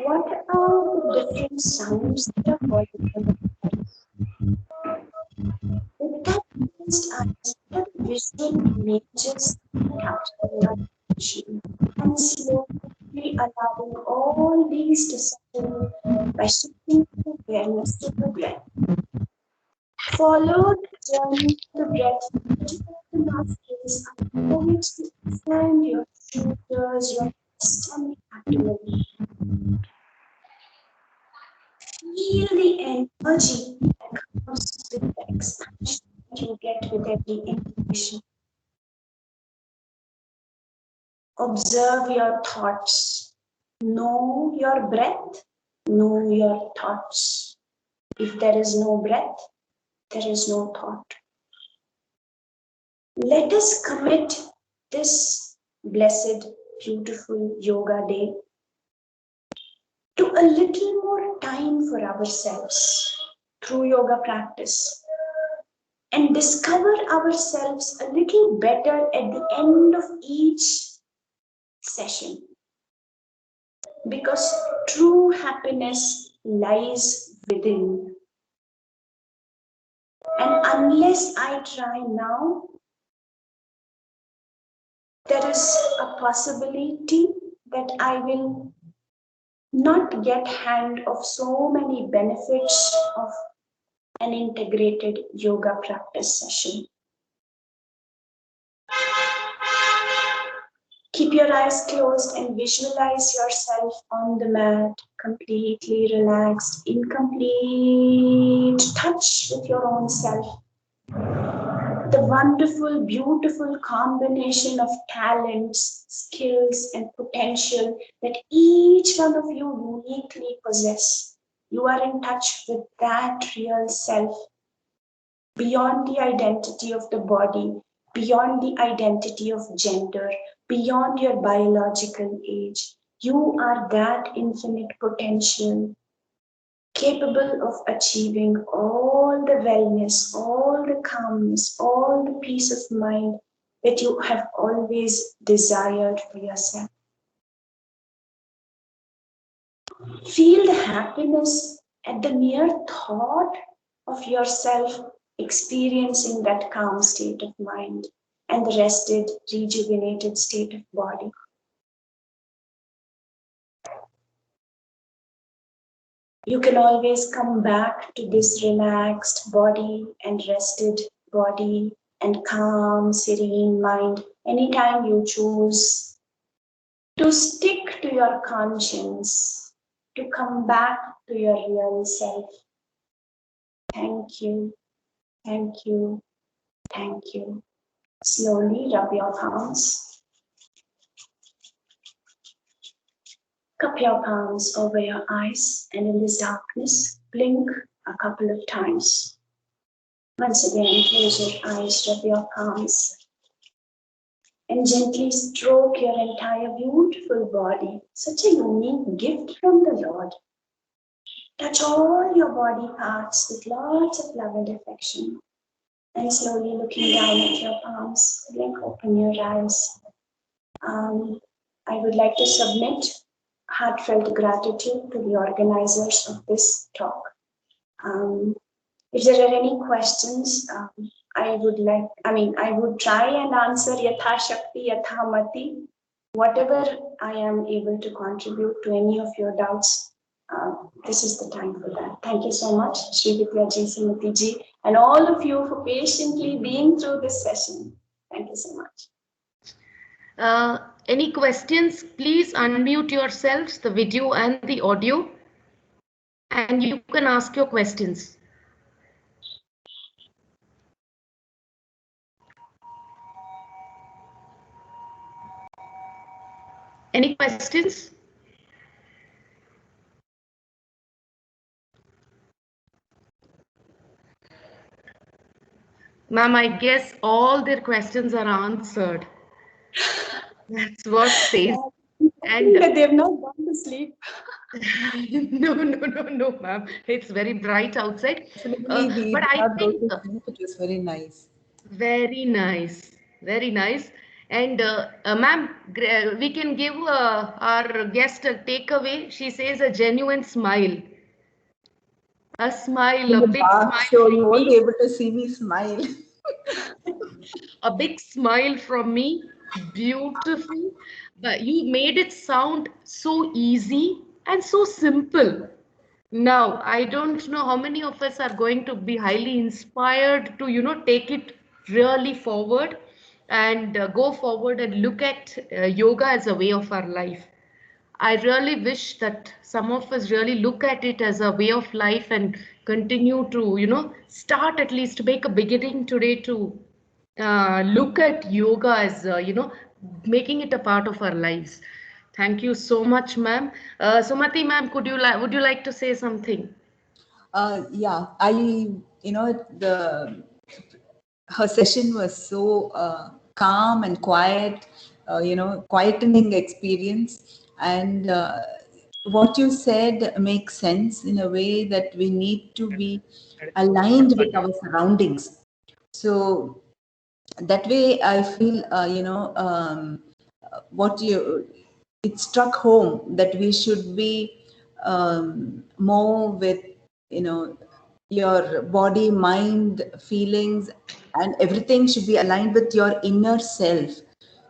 What are the different sounds that are falling from the body? With that closed eyes, what visual images capture your attention and slowly allowing all these to settle by shifting awareness to the breath. Follow the journey to the breath, which the nostrils allow it to expand your shoulders, your stomach, abdomen. Feel the energy that comes with the expansion that you get with every inhalation. Observe your thoughts. Know your breath. Know your thoughts. If there is no breath, there is no thought. Let us commit this blessed, beautiful yoga day to a little more time for ourselves through yoga practice and discover ourselves a little better at the end of each session. Because true happiness lies within. And unless I try now, there is a possibility that I will not get hand of so many benefits of an integrated yoga practice session. Keep your eyes closed and visualize yourself on the mat, completely relaxed, in complete touch with your own self. The wonderful, beautiful combination of talents, skills, and potential that each one of you uniquely possess. You are in touch with that real self, beyond the identity of the body, beyond the identity of gender, beyond your biological age. You are that infinite potential, capable of achieving all the wellness, all the calmness, all the peace of mind that you have always desired for yourself. Feel the happiness at the mere thought of yourself experiencing that calm state of mind and the rested, rejuvenated state of body. You can always come back to this relaxed body and rested body and calm, serene mind anytime you choose to stick to your conscience, to come back to your real self. Thank you. Thank you. Thank you. Slowly rub your palms. Cup your palms over your eyes, and in this darkness, blink a couple of times. Once again, close your eyes, rub your palms, and gently stroke your entire beautiful body. Such a unique gift from the Lord. Touch all your body parts with lots of love and affection. And slowly looking down at your palms, blink open your eyes. I would like to submit heartfelt gratitude to the organizers of this talk. If there are any questions, I would try and answer Yatha Shakti, Yatha Mati, whatever I am able to contribute to any of your doubts. This is the time for that. Thank you so much, Sri Vidya Ji, Sumati Ji, and all of you for patiently being through this session. Thank you so much. Any questions? Please unmute yourselves, the video and the audio, and you can ask your questions. Any questions? Ma'am, I guess all their questions are answered. That's what says. And they have not gone to sleep. no, ma'am. It's very bright outside. Definitely, we But did I not go think to sleep. It was very nice. very nice, very nice. And ma'am, we can give our guest a takeaway. She says a genuine smile. A smile, In a the big dark smile show, from you won't be me. able to see me smile. A big smile from me. Beautiful. But you made it sound so easy and so simple. Now, I don't know how many of us are going to be highly inspired to, take it really forward and go forward and look at yoga as a way of our life. I really wish that some of us really look at it as a way of life and continue to, start at least to make a beginning today to look at yoga as, making it a part of our lives. Thank you so much, ma'am. Sumati, ma'am, would you like to say something? Yeah, her session was so calm and quiet, quietening experience. And what you said makes sense in a way that we need to be aligned with our surroundings. So that way, I feel, what you, it struck home that we should be more with, your body, mind, feelings, and everything should be aligned with your inner self.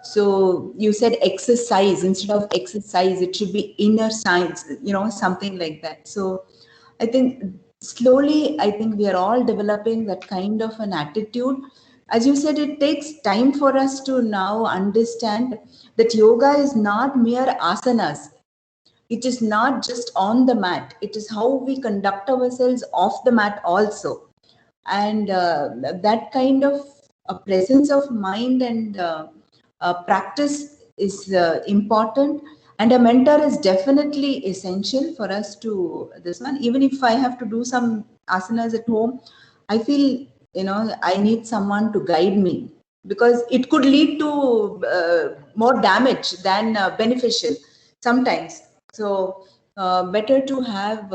So you said exercise instead of exercise, it should be inner science, something like that. So I think slowly, I think we are all developing that kind of an attitude. As you said, it takes time for us to now understand that yoga is not mere asanas. It is not just on the mat. It is how we conduct ourselves off the mat also. And that kind of a presence of mind and practice is important. And a mentor is definitely essential for us to this one. Even if I have to do some asanas at home, I feel, I need someone to guide me, because it could lead to more damage than beneficial sometimes. So better to have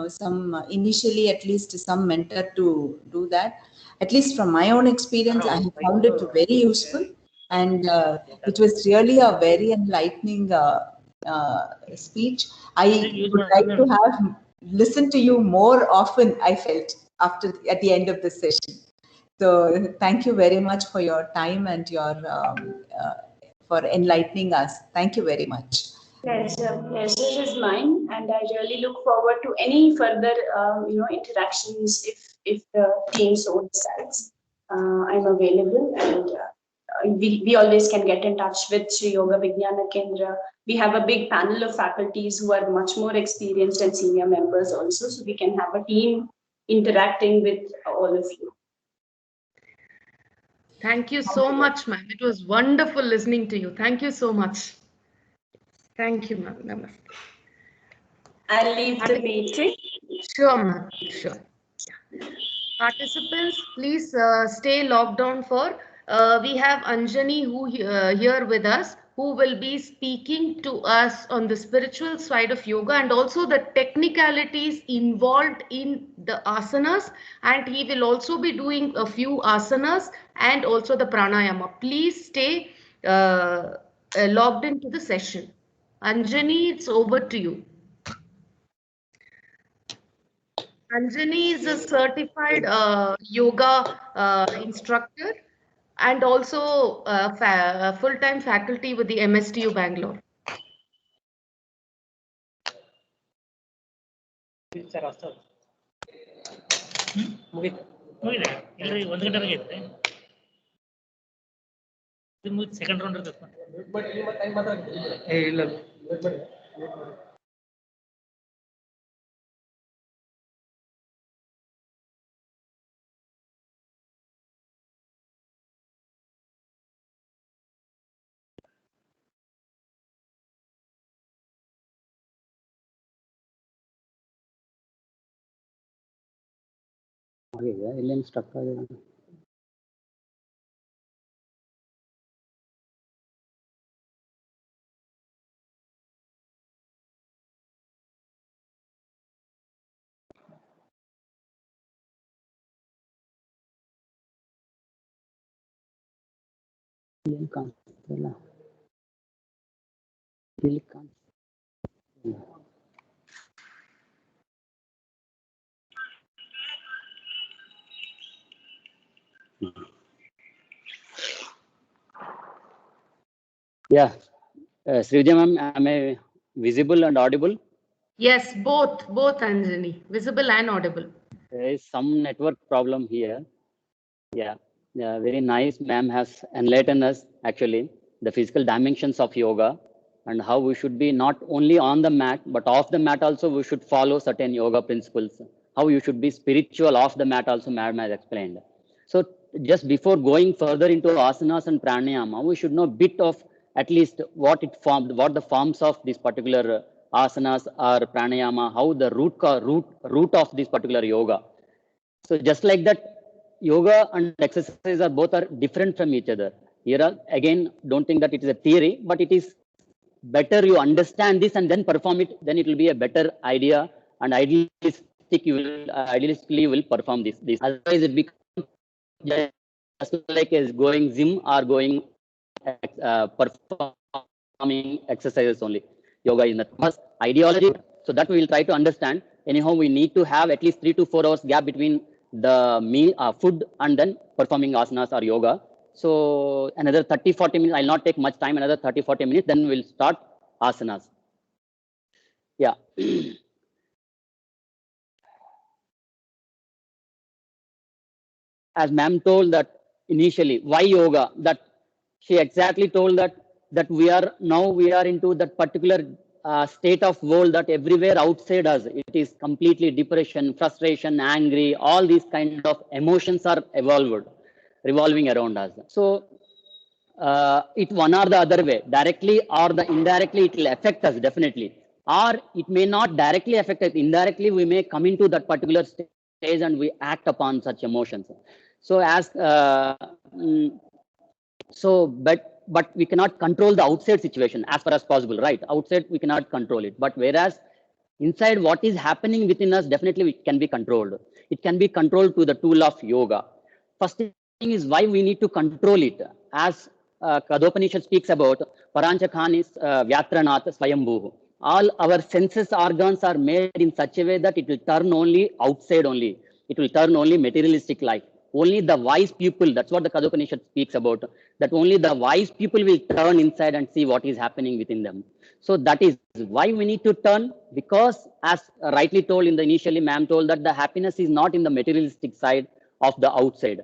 some initially, at least some mentor to do that. At least from my own experience, I have found it very useful, and it was really a very enlightening speech. I would like to have listened to you more often, I felt, at the end of the session. So thank you very much for your time and your for enlightening us. Thank you very much. Pleasure is mine, and I really look forward to any further, interactions if the team so decides. I'm available, and we always can get in touch with Sri Yoga Vijnana Kendra. We have a big panel of faculties who are much more experienced and senior members also, so we can have a team interacting with all of you. Thank you so much, ma'am. It was wonderful listening to you. Thank you so much. Thank you, ma'am. Namaste. I'll leave the meeting. Sure, ma'am. Sure. Participants, please stay logged on for. We have Anjani here with us, who will be speaking to us on the spiritual side of yoga and also the technicalities involved in the asanas. And he will also be doing a few asanas and also the pranayama. Please stay logged into the session. Anjani, it's over to you. Anjani is a certified yoga instructor and also full-time faculty with the MSTU Bangalore. Second round ಇಲ್ಲ ಇಲ್ಲೇನು stuck ಆಗಿದೆ. ಏನು ಕಾಣಿಸ್ತಿಲ್ಲ, ಇಲ್ಲಿ ಕಾಣಿಸ್ತಿಲ್ಲ. Yeah, Srividya ma'am, am I visible and audible? Yes, both Anjani, visible and audible. There is some network problem here. Yeah, very nice. Ma'am has enlightened us actually the physical dimensions of yoga and how we should be not only on the mat, but off the mat also we should follow certain yoga principles. How you should be spiritual off the mat also Ma'am has explained. So just before going further into asanas and pranayama, we should know a bit of at least what the forms of this particular asanas or pranayama, how the root of this particular yoga. So just like that, yoga and exercise are both are different from each other. Here again, don't think that it is a theory, but it is better you understand this and then perform it, then it will be a better idea and idealistically you will perform this. Otherwise it becomes just like as going gym or going performing exercises only. Yoga is not much ideology, so that we will try to understand. Anyhow, we need to have at least 3 to 4 hours gap between the meal, food, and then performing asanas or yoga. So another 30-40 minutes, I'll not take much time, another 30-40 minutes, then we'll start asanas. Yeah. As ma'am told that initially, why yoga? That she exactly told that we are into that particular state of world that everywhere outside us, it is completely depression, frustration, angry, all these kind of emotions are revolving around us. So it one or the other way, directly or the indirectly, it will affect us definitely, or it may not directly affect us. Indirectly, we may come into that particular stage and we act upon such emotions. So but we cannot control the outside situation as far as possible, right? Outside we cannot control it, but whereas inside what is happening within us, definitely it can be controlled. It can be controlled to the tool of yoga. First thing is why we need to control it. As Kadopanishad speaks about, Paranchakhanis Vyatranat Swayambhu. All our senses organs are made in such a way that it will turn only outside only. It will turn only materialistic life. Only the wise people, that's what the Kadopanishad speaks about, that only the wise people will turn inside and see what is happening within them. So that is why we need to turn, because as rightly told in the initially, ma'am told that the happiness is not in the materialistic side of the outside.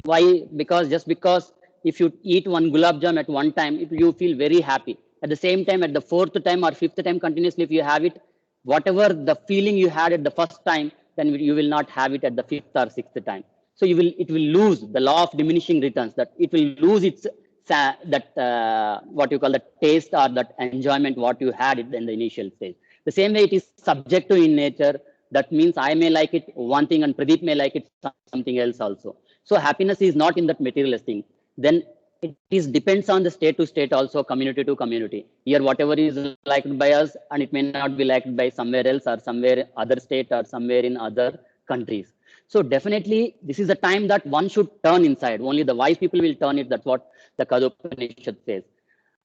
Why? Because just because if you eat one gulab jam at one time, you feel very happy. At the same time, at the 4th time or 5th time continuously, if you have it, whatever the feeling you had at the first time, then you will not have it at the 5th or 6th time. So it will lose the law of diminishing returns, that it will lose its what you call the taste or that enjoyment what you had in the initial stage. The same way it is subjective in nature. That means I may like it one thing and Pradeep may like it something else also. So happiness is not in that materialist thing. Then it is depends on the state to state also, community to community. Here whatever is liked by us and it may not be liked by somewhere else or somewhere other state or somewhere in other countries. So definitely this is the time that one should turn inside. Only the wise people will turn it. That's what the Kathopanishad says.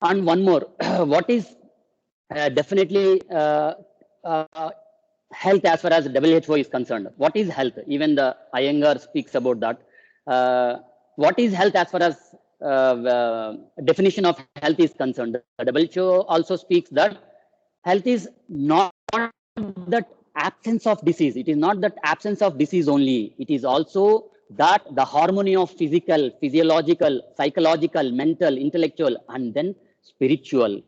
And one more, what is definitely health as far as WHO is concerned? What is health? Even the Iyengar speaks about that. What is health as far as definition of health is concerned? The WHO also speaks that health is not that absence of disease. It is not that absence of disease only. It is also that the harmony of physical, physiological, psychological, mental, intellectual, and then spiritual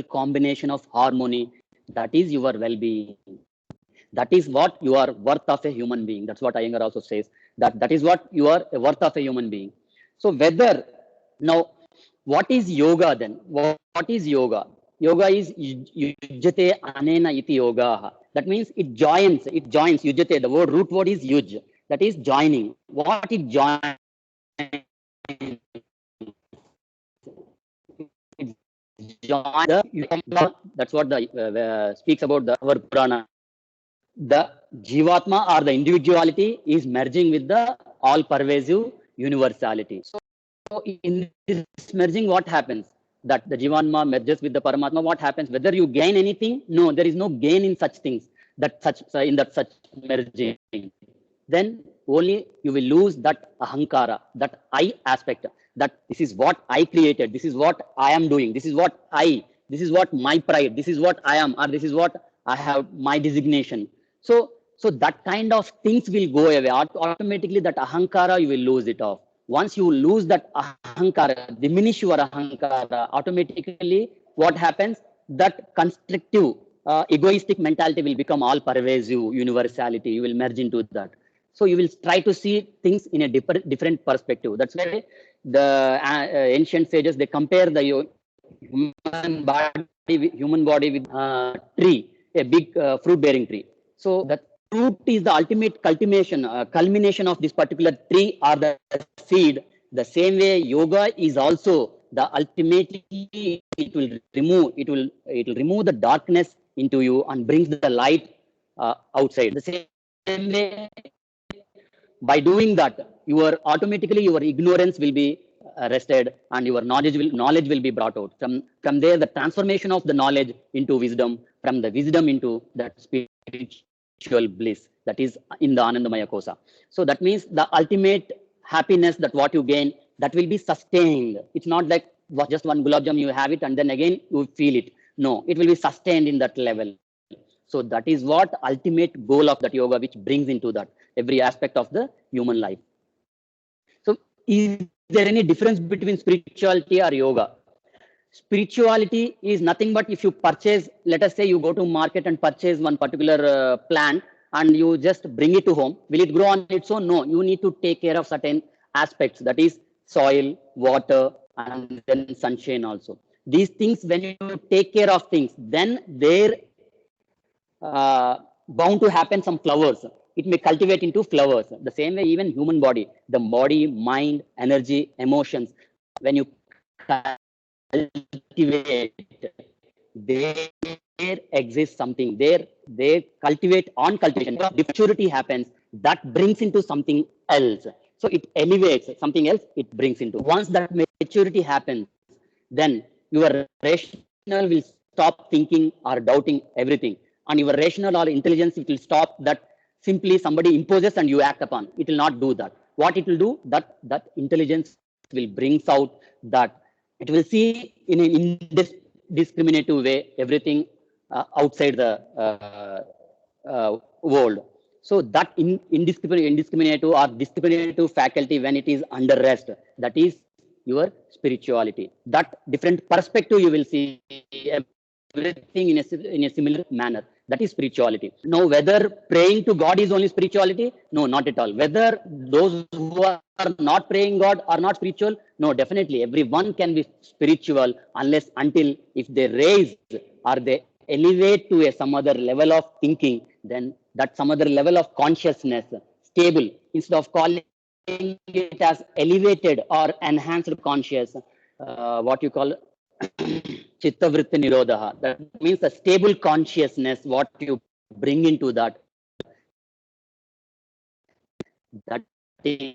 combination of harmony. That is your well-being. That is what you are worth of a human being. That's what Iyengar also says. That is what you are worth of a human being. So whether now, what is yoga then? What is yoga? Yoga is yujjate anena iti yoga. That means it joins yujjate. The root word is yuj. That is joining. What it joins? That's what the speaks about our Purana. The Jivatma or the individuality is merging with the all-pervasive universality. So in this merging, what happens? That the Jivatma merges with the Paramatma. What happens? Whether you gain anything? No, there is no gain in such things. Such merging. Then only you will lose that ahankara, that I aspect. That this is what I created. This is what I am doing. This is what my pride. This is what I am, or this is what I have, my designation. So that kind of things will go away. Automatically that ahankara, you will lose it off. Once you lose that ahankara, diminish your ahankara, automatically what happens? That constructive, egoistic mentality will become all pervasive universality. You will merge into that. So you will try to see things in a different perspective. That's why the ancient sages, they compare the human body with a tree, a big fruit-bearing tree. So the fruit is the ultimate culmination of this particular tree or the seed. The same way, yoga is also the ultimately it will remove the darkness into you and brings the light outside. The same way, by doing that, your ignorance will be rested and your knowledge will be brought out. From there, the transformation of the knowledge into wisdom, from the wisdom into that spiritual bliss, that is in the Anandamaya Kosa. So that means the ultimate happiness, that what you gain, that will be sustained. It's not like just one gulab jam, you have it and then again you feel it. No, it will be sustained in that level. So that is what ultimate goal of that yoga, which brings into that every aspect of the human life. So is there any difference between spirituality or yoga? Spirituality is nothing but if you purchase, let us say you go to market and purchase one particular plant and you just bring it to home. Will it grow on its own? No, you need to take care of certain aspects, that is soil, water, and then sunshine also. These things, when you take care of things, then there bound to happen some flowers. It may cultivate into flowers. The same way, even human body, the body, mind, energy, emotions, when you cultivate, there exists something. They cultivate on cultivation. Maturity happens, that brings into something else. So it elevates something else, it brings into. Once that maturity happens, then your rational will stop thinking or doubting everything. And your rational or intelligence, it will stop that simply somebody imposes and you act upon. It will not do that. What it will do, that intelligence will bring out that it will see in an indiscriminative way everything outside the world. So that indiscriminative or discriminative faculty, when it is under rest, that is your spirituality. That different perspective you will see everything in a similar manner. That is spirituality. Now, whether praying to God is only spirituality? No, not at all. Whether those who are not praying God are not spiritual? No, definitely. Everyone can be spiritual unless until if they raise or they elevate to some other level of thinking, then that some other level of consciousness, stable, instead of calling it as elevated or enhanced conscious, what you call chitta vritti nirodha. That means a stable consciousness, what you bring into that, that is,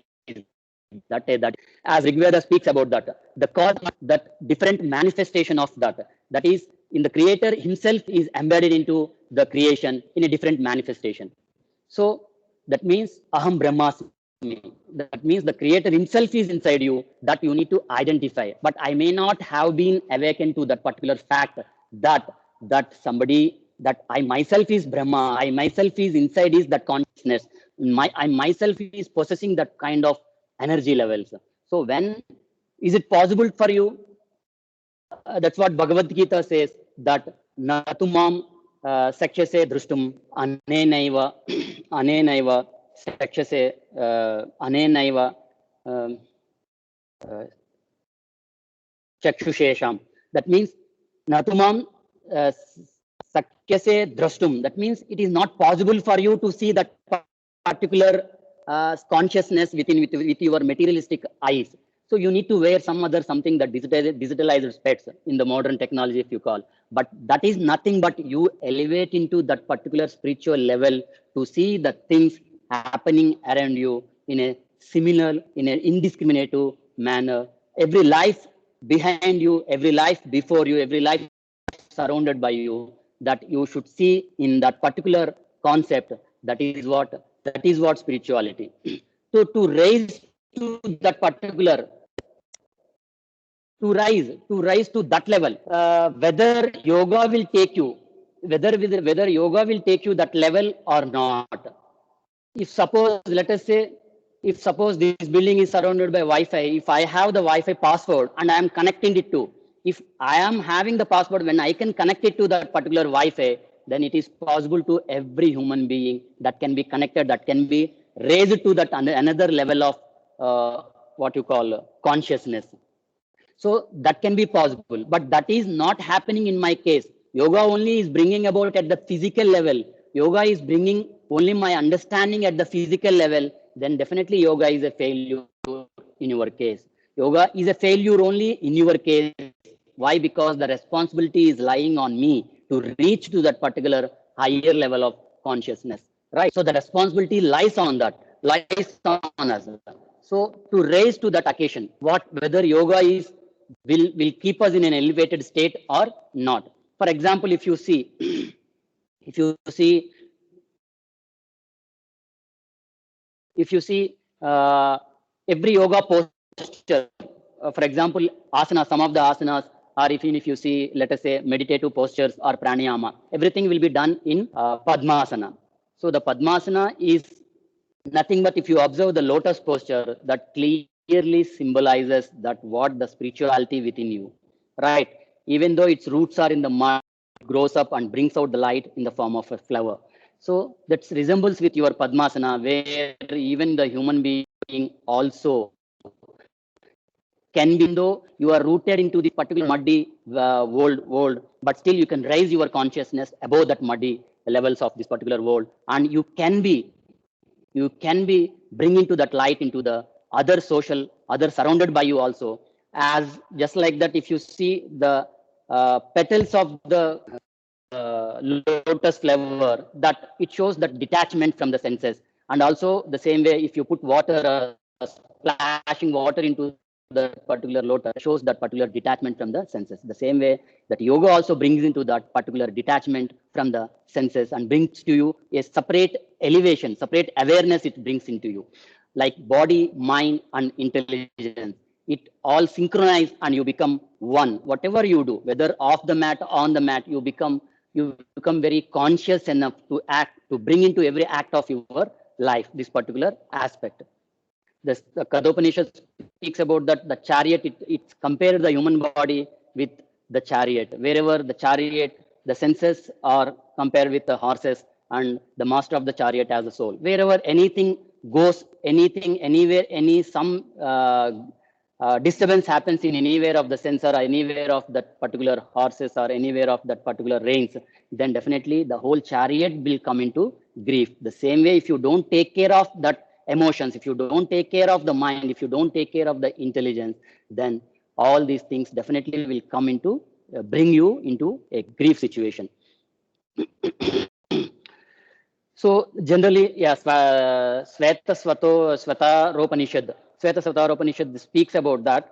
that as Rigveda speaks about that, the cause, that different manifestation of that is in the creator himself is embedded into the creation in a different manifestation. So that means aham brahmasmi. That means the creator himself is inside you, that you need to identify. But I may not have been awakened to that particular fact that somebody, that I myself is Brahma, I myself is inside is that consciousness. I myself is possessing that kind of energy levels. So when is it possible for you? That's what Bhagavad Gita says, that natumam sakshase drustum anenaiva anenaiva sakshase anenaiva chakshushesham. That means natumam sakyase drastum. That means it is not possible for you to see that particular consciousness with your materialistic eyes. So you need to wear some other something that digitalized specs in the modern technology, if you call. But that is nothing but you elevate into that particular spiritual level to see the things happening around you in a similar, in an indiscriminative manner. Every life behind you, every life before you, every life surrounded by you, that you should see in that particular concept. That is what spirituality. So to raise to that particular, to rise to that level, whether yoga will take you, whether yoga will take you that level or not. If suppose, let us say, if suppose this building is surrounded by Wi-Fi, if I have the Wi-Fi password and I am connecting it to, if I am having the password, when I can connect it to that particular Wi-Fi, then it is possible to every human being that can be connected, that can be raised to that another level of what you call consciousness. So that can be possible, but that is not happening in my case. Yoga only is bringing about at the physical level. Yoga is bringing only my understanding at the physical level. Then definitely yoga is a failure in your case. Yoga is a failure only in your case. Why? Because the responsibility is lying on me to reach to that particular higher level of consciousness, right? So the responsibility lies on that, lies on us. So to raise to that occasion, whether yoga is will keep us in an elevated state or not. For example, if you see, if you see, every yoga posture, for example, asana, some of the asanas, or even if you see, let us say, meditative postures or pranayama, everything will be done in Padmasana. So the Padmasana is nothing but, if you observe the lotus posture, that clearly symbolizes that what the spirituality within you, right? Even though its roots are in the mud, it grows up and brings out the light in the form of a flower. So that resembles with your Padmasana, where even the human being also can be, even though you are rooted into the particular muddy world, but still you can raise your consciousness above that muddy levels of this particular world, and you can be bringing to that light into the other surrounded by you also. As just like that, if you see the petals of the lotus flower, that it shows that detachment from the senses. And also the same way, if you put water, splashing water into the particular lotus, shows that particular detachment from the senses. The same way that yoga also brings into that particular detachment from the senses and brings to you a separate elevation, separate awareness it brings into you, like body, mind, and intelligence. It all synchronize and you become one. Whatever you do, whether off the mat, on the mat, you become very conscious enough to act, to bring into every act of your life this particular aspect. The Kadopanishad speaks about that the chariot, it compared the human body with the chariot. Wherever the chariot the senses are compared with the horses and the master of the chariot as the soul. Wherever anything goes, anything, anywhere, some disturbance happens in anywhere of the sensor or anywhere of that particular horses or anywhere of that particular reins, then definitely the whole chariot will come into grief. The same way, if you don't take care of that emotions, if you don't take care of the mind, if you don't take care of the intelligence, then all these things definitely will come into, bring you into a grief situation. So generally, yes, Sveta-Svataropanishad speaks about that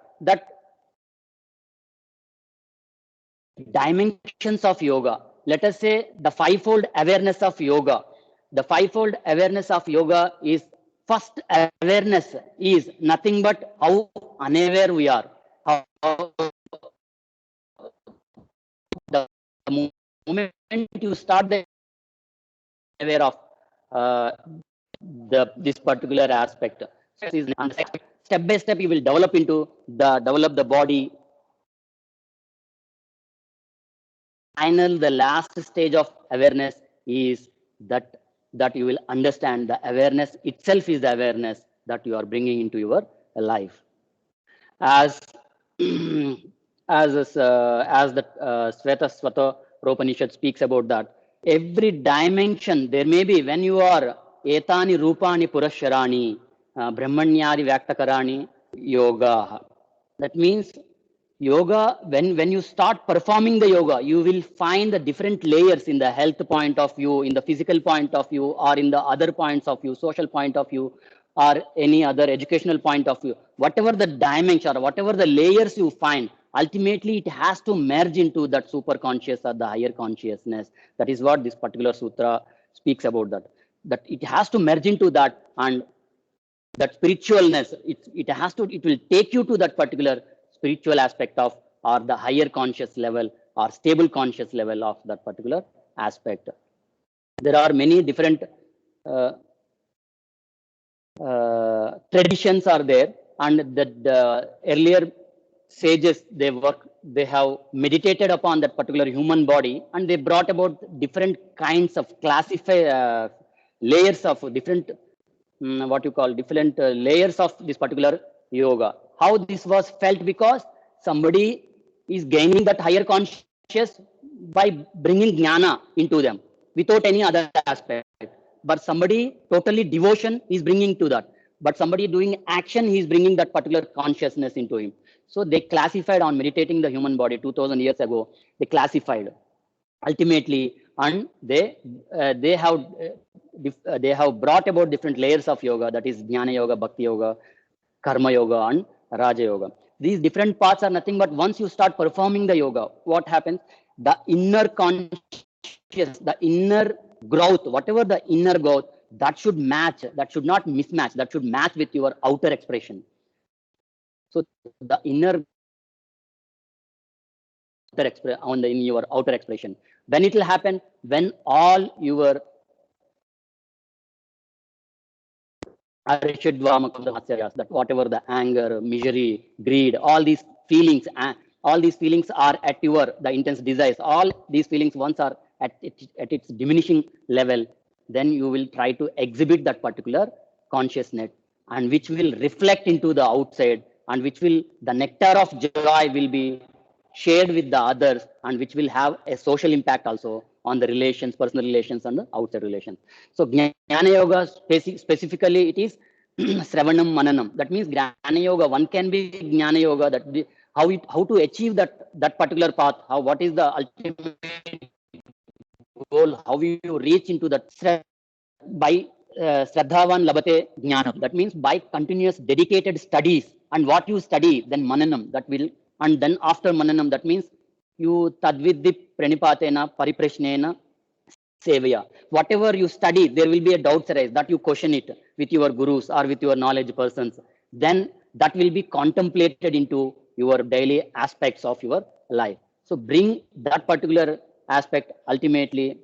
dimensions of yoga. Let us say the fivefold awareness of yoga. The fivefold awareness of yoga is, first awareness is nothing but how unaware we are. How the moment you start the aware of this particular aspect, step by step you will develop the body. The last stage of awareness is that you will understand the awareness itself is the awareness that you are bringing into your life. As the Sveta-Svataropanishad speaks about that, every dimension there may be, when you are etani rupani purasharani brahmanyari vyaktakarani yoga. That means yoga, when you start performing the yoga, you will find the different layers in the health point of view, in the physical point of view, or in the other points of view, social point of view, or any other educational point of view. Whatever the dimension or whatever the layers you find, ultimately it has to merge into that super conscious or the higher consciousness. That is what this particular sutra speaks about, that it has to merge into that, and that spiritualness, it will take you to that particular spiritual aspect of, or the higher conscious level or stable conscious level of that particular aspect. There are many different traditions are there, and the earlier sages, they have meditated upon that particular human body, and they brought about different kinds of layers of different different layers of this particular yoga. How this was felt, because somebody is gaining that higher conscious by bringing jnana into them without any other aspect. But somebody totally devotion is bringing to that. But somebody doing action, he is bringing that particular consciousness into him. So they classified on meditating the human body 2000 years ago. They classified ultimately, and they have brought about different layers of yoga, that is jnana yoga, bhakti yoga, karma yoga, and raja yoga. These different parts are nothing but, once you start performing the yoga, what happens? The inner conscious, the inner growth, whatever the inner growth, that should match, that should not mismatch, that should match with your outer expression. So the inner in your outer expression, when it will happen, when all your that whatever the anger, misery, greed, all these feelings are at the intense desires, all these feelings once are at its diminishing level, then you will try to exhibit that particular consciousness, and which will reflect into the outside, and which will, the nectar of joy will be shared with the others, and which will have a social impact also on the relations, personal relations, and the outside relations. So Jnana Yoga, specifically, it is Sravanam Mananam. That means Jnana Yoga, one can be Jnana Yoga, that how to achieve that particular path, what is the ultimate goal, how you reach into that, by Shraddhavan Labate Jnanam. That means by continuous dedicated studies, and what you study, then Mananam, that will, and then after Mananam, that means you Tadviddi Pranipatena Pariprashnena Sevaya. Whatever you study, there will be a doubt arise, that you question it with your gurus or with your knowledge persons. Then that will be contemplated into your daily aspects of your life. So bring that particular aspect, ultimately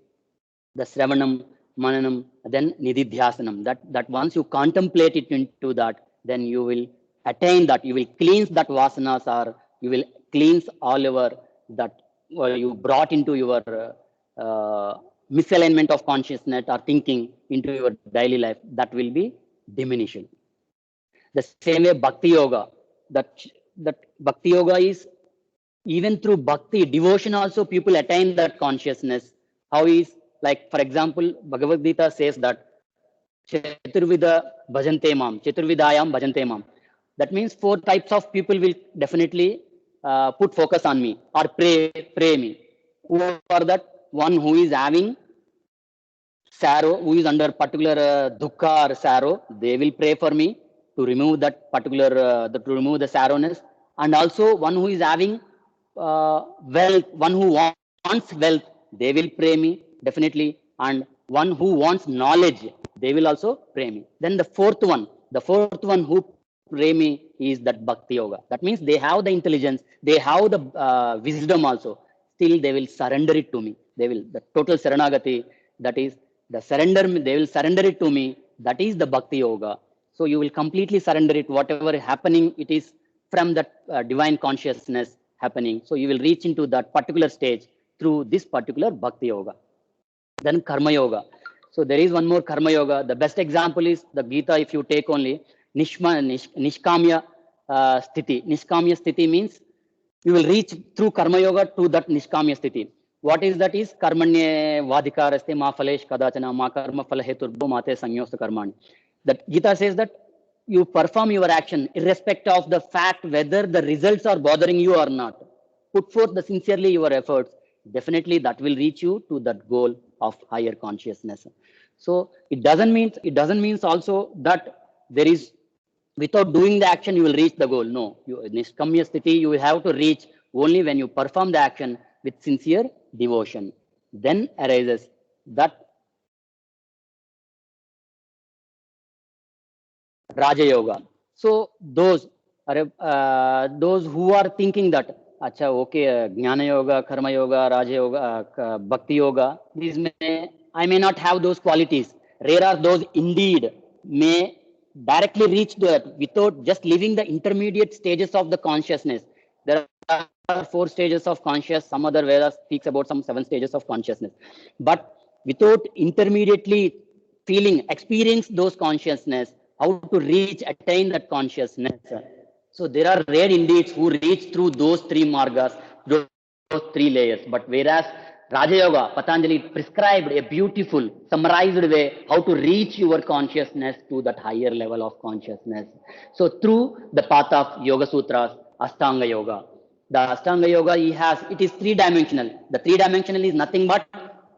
the Sravanam, Mananam, then Nididhyasanam. That once you contemplate it into that, then you will attain that, you will cleanse that vasanas, or you will cleanse all over that you brought into your misalignment of consciousness or thinking into your daily life, that will be diminishing. The same way Bhakti Yoga, that Bhakti Yoga is even through Bhakti, devotion also people attain that consciousness. How is, like for example, Bhagavad Gita says that Chaturvida bhajante mam, Chaturvidayam bhajante mam. That means 4 types of people will definitely put focus on me or pray me. Who are that? One who is having sorrow, who is under particular dukkha or sorrow, they will pray for me to remove that particular, to remove the sorrowness. And also one who is having wealth, one who wants wealth, they will pray me definitely. And one who wants knowledge, they will also pray me. Then the fourth one who pray me is that Bhakti Yoga. That means they have the intelligence, they have the wisdom also. Still they will surrender it to me. They will, the total Saranagati, that is the surrender, they will surrender it to me. That is the Bhakti Yoga. So you will completely surrender it, whatever is happening, it is from that divine consciousness happening. So you will reach into that particular stage through this particular Bhakti Yoga. Then Karma Yoga. So there is one more Karma Yoga. The best example is the Gita. If you take only Nishkamya Sthiti. Nishkamya Sthiti means you will reach through Karma Yoga to that Nishkamya Sthiti. What is that? Is Karmanye Vadikaraste ma Phalesh Kadachana ma Karma Phalaheturbo Mate Sanyosta Karmani. That Gita says that you perform your action irrespective of the fact whether the results are bothering you or not. Put forth the sincerely your efforts. Definitely that will reach you to that goal of higher consciousness. So it doesn't mean also that there is, without doing the action you will reach the goal. No, Nishkamya Sthiti you will have to reach only when you perform the action with sincere devotion. Then arises that Raja Yoga. So those who are thinking that, acha, okay, Jnana Yoga, Karma Yoga, Raja Yoga, Bhakti Yoga, I may not have those qualities. Rare are those indeed may directly reach that without just leaving the intermediate stages of the consciousness. There are 4 stages of conscious. Some other Vedas speaks about some 7 stages of consciousness. But without intermediately experience those consciousness, how to attain that consciousness. So there are rare indeed who reach through those 3 margas, those 3 layers. But whereas Raja Yoga, Patanjali prescribed a beautiful, summarized way how to reach your consciousness to that higher level of consciousness. So through the path of Yoga Sutras, Ashtanga Yoga. The Ashtanga Yoga it is 3-dimensional. The 3-dimensional is nothing but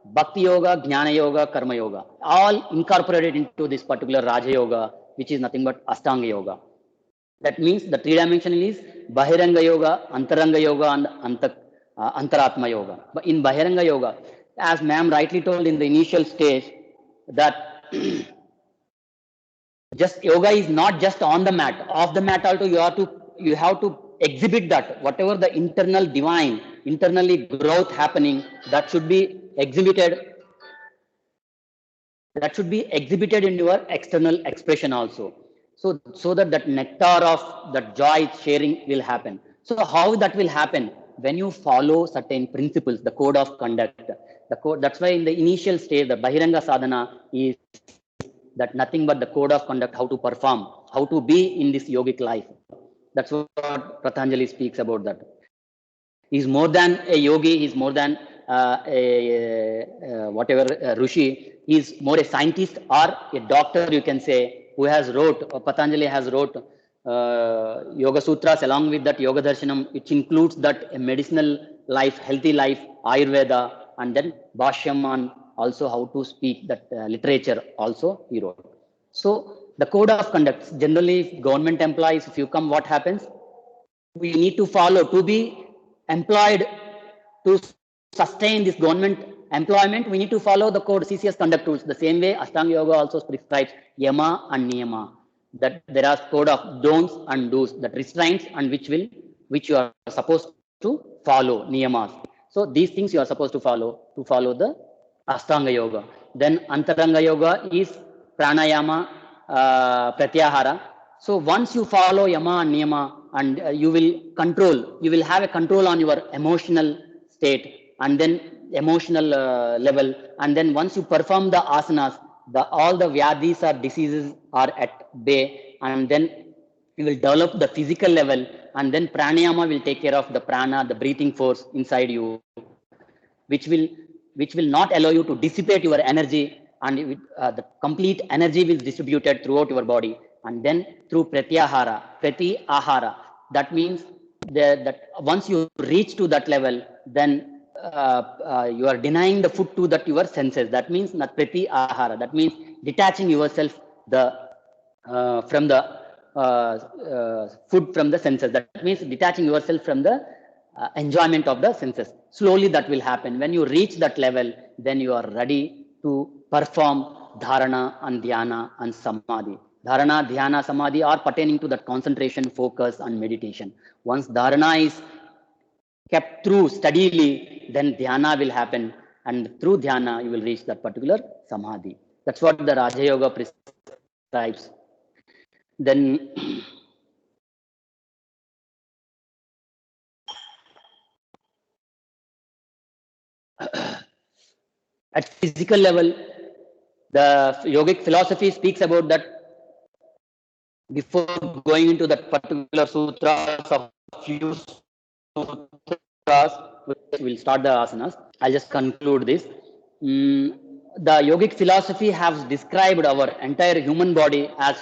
Bhakti Yoga, Jnana Yoga, Karma Yoga, all incorporated into this particular Raja Yoga, which is nothing but Ashtanga Yoga. That means the 3-dimensional is Bahiranga Yoga, Antaranga Yoga, and Antaratma Yoga. But in Bahiranga Yoga, as ma'am rightly told in the initial stage, that just yoga is not just on the mat. Off the mat also you have to exhibit that whatever the internal divine, internally growth happening, that should be exhibited. That should be exhibited in your external expression also. So that nectar of that joy sharing will happen. So how that will happen? When you follow certain principles, the code of conduct. That's why in the initial stage, the Bahiranga Sadhana is that nothing but the code of conduct, how to perform, how to be in this yogic life. That's what Patanjali speaks about that. He's more than a yogi, he's more than Rishi. He's more a scientist or a doctor, you can say, who has Patanjali has wrote Yoga Sutras along with that Yoga Darshanam, which includes that a medicinal life, healthy life, Ayurveda, and then Bhashyam on also how to speak, that literature also he wrote. So the code of conduct, generally government employees, if you come, what happens? We need to follow to be employed, to sustain this government employment. We need to follow the code, CCS conduct rules. The same way Ashtanga Yoga also prescribes Yama and Niyama, that there are code of don'ts and do's, that restraints and which you are supposed to follow, niyamas. So these things you are supposed to follow the Ashtanga Yoga. Then Antaranga Yoga is pranayama, pratyahara. So once you follow yama and niyama, and you will have a control on your emotional state, and then emotional level. And then once you perform the asanas, all the vyadis or diseases are at bay, and then you will develop the physical level, and then pranayama will take care of the prana, the breathing force inside you, which will not allow you to dissipate your energy, and the complete energy will distributed throughout your body. And then through pratyahara, that means that once you reach to that level, then you are denying the food to your senses. That means not pratyahara. That means detaching yourself from the food from the senses. That means detaching yourself from the enjoyment of the senses. Slowly that will happen. When you reach that level, then you are ready to perform dharana and dhyana and samadhi. Dharana, dhyana, samadhi are pertaining to that concentration, focus, and meditation. Once dharana is kept through steadily, then dhyana will happen, and through dhyana you will reach that particular samadhi. That's what the Raja Yoga prescribes. Then at physical level, the yogic philosophy speaks about that. Before going into that particular sutras, of few sutras, we'll start the asanas. I'll just conclude this. The yogic philosophy has described our entire human body as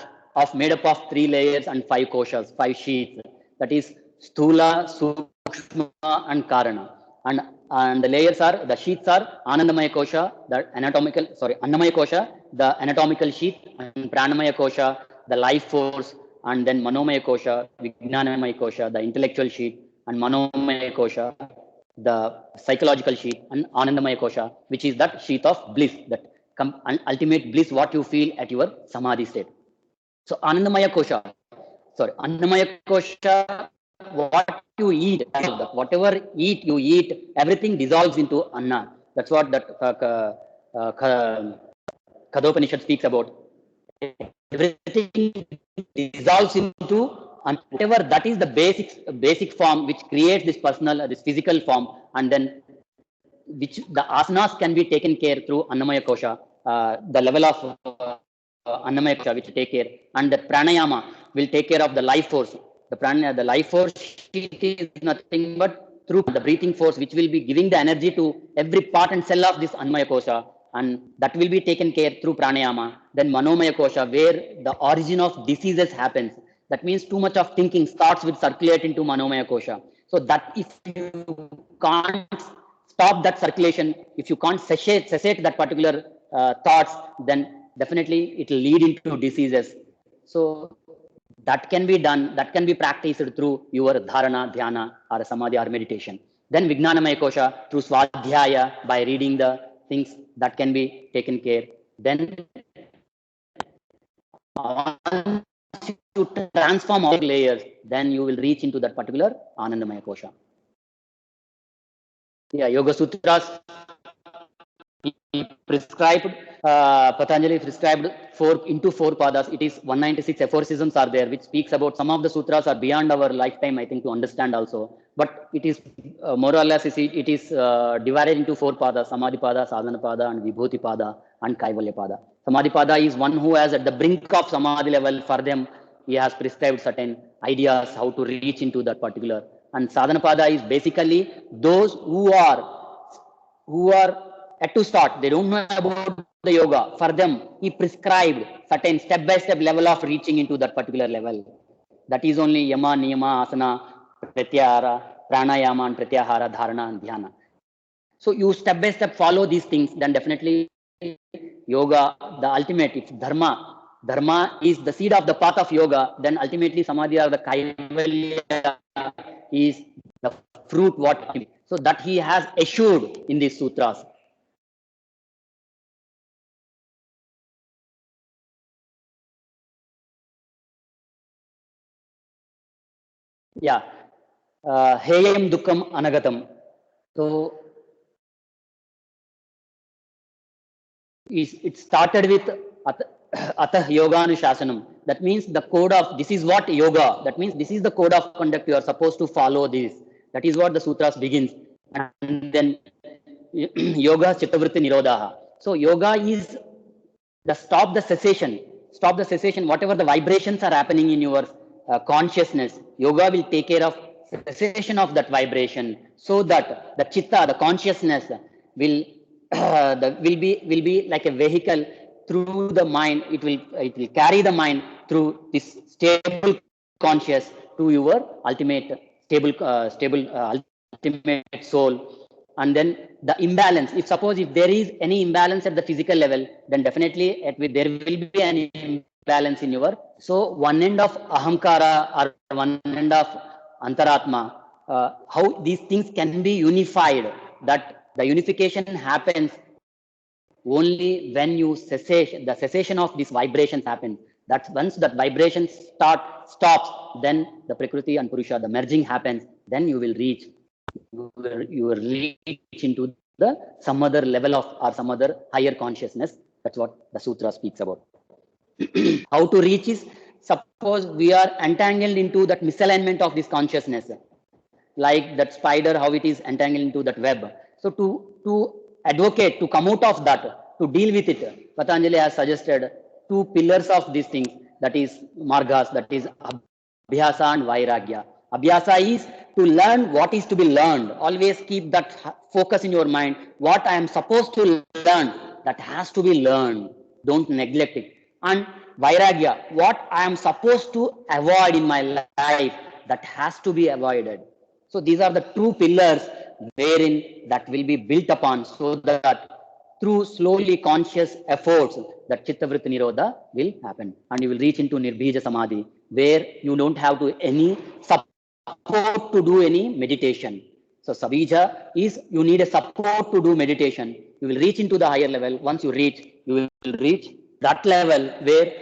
made up of 3 layers and 5 koshas, 5 sheets. That is sthula, sukshma, and karana. And the layers are, the sheets are Anandamaya Kosha, Annamaya Kosha, the anatomical sheet, and Pranamaya Kosha, the life force, and then Manomaya Kosha, Vijnanamaya Kosha, the intellectual sheet, and Manomaya Kosha, the psychological sheet, and Anandamaya Kosha, which is that sheet of bliss, that ultimate bliss, what you feel at your samadhi state. So Annamaya Kosha, what you eat, whatever you eat, everything dissolves into Anna. That's what that Kadopanishad speaks about. Everything dissolves into, and whatever that is the basic form which creates this this physical form, and then which the asanas can be taken care through Annamaya Kosha, the level of Annamaya Kosha which take care, and the pranayama will take care of the life force. The life force is nothing but through the breathing force, which will be giving the energy to every part and cell of this Annamaya Kosha, and that will be taken care through pranayama. Then Manomaya Kosha, where the origin of diseases happens. That means too much of thinking, thoughts will circulate into Manomaya Kosha. So that if you can't stop that circulation, if you can't cessate that particular thoughts, then definitely it will lead into diseases. So that can be done, that can be practiced through your dharana, dhyana, or samadhi, or meditation. Then Vijnanamaya Kosha, through swadhyaya, by reading the things, that can be taken care. Then once you transform all layers, then you will reach into that particular Anandamaya Kosha. Yeah, Yoga Sutras prescribed, Patanjali prescribed 4 padas. It is 196 aphorisms are there, which speaks about. Some of the sutras are beyond our lifetime, I think, to understand also. But it is more or less, it is divided into 4 padas: Samadhi pada, Sadhana pada, and Vibhuti pada, and Kaivalya pada. Samadhi pada is one who has at the brink of Samadhi level. For them, he has prescribed certain ideas how to reach into that particular. And Sadhana pada is basically those who are at to start, they don't know about the yoga. For them, he prescribed certain step-by-step level of reaching into that particular level. That is only yama, niyama, asana, pratyahara, pranayama, and pratyahara, dharana, and dhyana. So you step-by-step follow these things, then definitely yoga, the ultimate, if dharma is the seed of the path of yoga, then ultimately samadhi or the kaivalya is the fruit what. So that he has assured in these sutras. Yeah, heyam dukkam anagatam. So it started with atah yoganushashanam. That means the code of, this is what yoga, that means this is the code of conduct you are supposed to follow this. That is what the sutras begins. And then yoga chittavritti nirodha. So yoga is the stop the cessation, whatever the vibrations are happening in your consciousness. Yoga will take care of cessation of that vibration, so that the chitta, the consciousness, will will be like a vehicle through the mind. It will carry the mind through this stable conscious to your ultimate ultimate soul. And then the imbalance, if suppose if there is any imbalance at the physical level, then definitely there will be an imbalance in your, so one end of ahamkara or one end of antaratma, how these things can be unified, that the unification happens only when you the cessation of these vibrations happens. That's once that vibration stops, then the prakriti and purusha, the merging happens, then you will reach into the some other level of or some other higher consciousness. That's what the sutra speaks about. How to reach is, suppose we are entangled into that misalignment of this consciousness, like that spider, how it is entangled into that web. So to advocate, to come out of that, to deal with it, Patanjali has suggested two pillars of these things, that is margas, that is abhyasa and vairagya. Abhyasa is to learn what is to be learned. Always keep that focus in your mind. What I am supposed to learn, that has to be learned. Don't neglect it. And vairagya, what I am supposed to avoid in my life, that has to be avoided. So these are the two pillars wherein that will be built upon, so that through slowly conscious efforts, that chittavritti nirodha will happen, and you will reach into nirbija samadhi, where you don't have to any support to do any meditation. So sabija is, you need a support to do meditation. You will reach into the higher level. Once you reach, you will reach that level where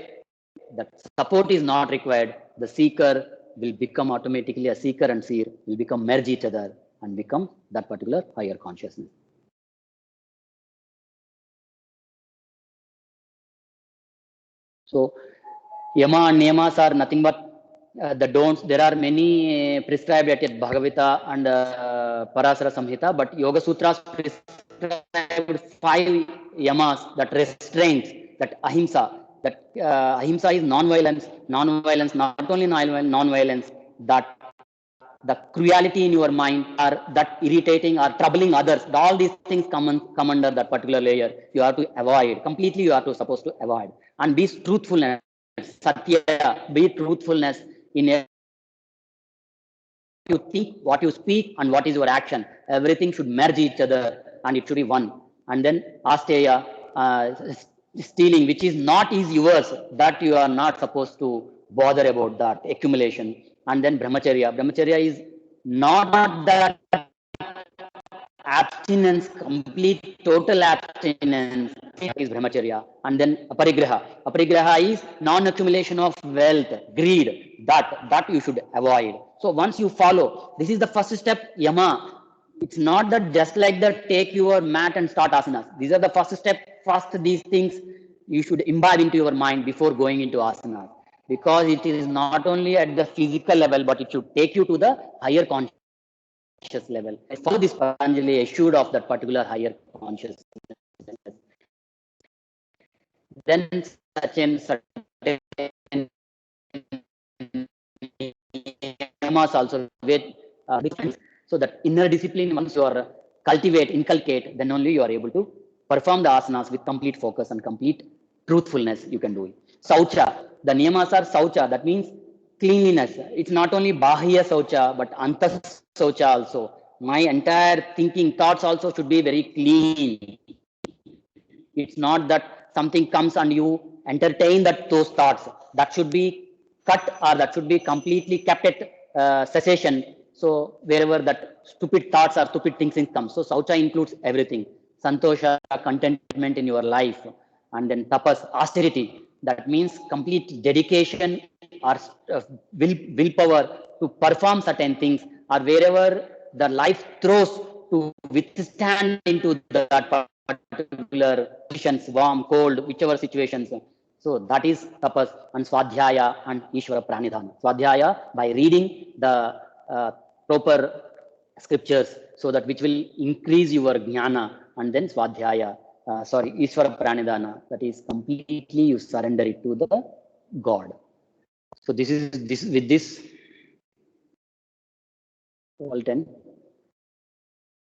that support is not required. The seeker will become automatically, a seeker and seer will become merge each other and become that particular higher consciousness. So yama and niyamas are nothing but the don'ts. There are many prescribed at Bhagavata and Parasara Samhita, but Yoga Sutras prescribed 5 yamas, that restraints, that ahimsa. That ahimsa is non-violence. Non-violence, not only non-violence, that the cruelty in your mind, or that irritating or troubling others, all these things come under that particular layer. You have to avoid completely. You are supposed to avoid, and be truthfulness, satya, be truthfulness in you think, what you speak, and what is your action. Everything should merge each other, and it should be one. And then asteya, stealing, which is not is yours, that you are not supposed to bother about that accumulation. And then brahmacharya is not that abstinence, complete total abstinence, is brahmacharya. And then aparigraha is non-accumulation of wealth, greed, that you should avoid. So once you follow, this is the first step, yama. It's not that just like that, take your mat and start asanas. These are the first step. First, these things you should imbibe into your mind before going into asanas, because it is not only at the physical level, but it should take you to the higher conscious level. For this, Patanjali assured of that particular higher consciousness. Then certain yamas also with so that inner discipline, once you are inculcate, then only you are able to perform the asanas with complete focus and complete truthfulness. You can do it. Saucha, the niyamas are saucha, that means cleanliness. It's not only bahya saucha, but anta saucha also. My entire thinking, thoughts also should be very clean. It's not that something comes and you entertain those thoughts. That should be cut, or that should be completely kept at cessation. So wherever that stupid thoughts or stupid things come. So saucha includes everything. Santosha, contentment in your life. And then tapas, austerity. That means complete dedication or willpower to perform certain things, or wherever the life throws, to withstand into that particular conditions, warm, cold, whichever situations. So that is tapas. And swadhyaya and ishvara pranidhana. Swadhyaya, by reading the proper scriptures, so that which will increase your jnana, and then swadhyaya, Ishvara Pranidhana, that is completely you surrender it to the God. So this is with this all 10.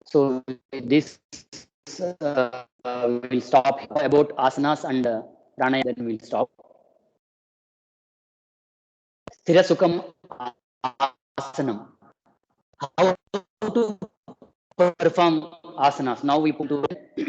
So with this we'll stop about asanas and pranayama, then we'll stop. Sthira Sukham Asanam. How to perform asanas? Now we put to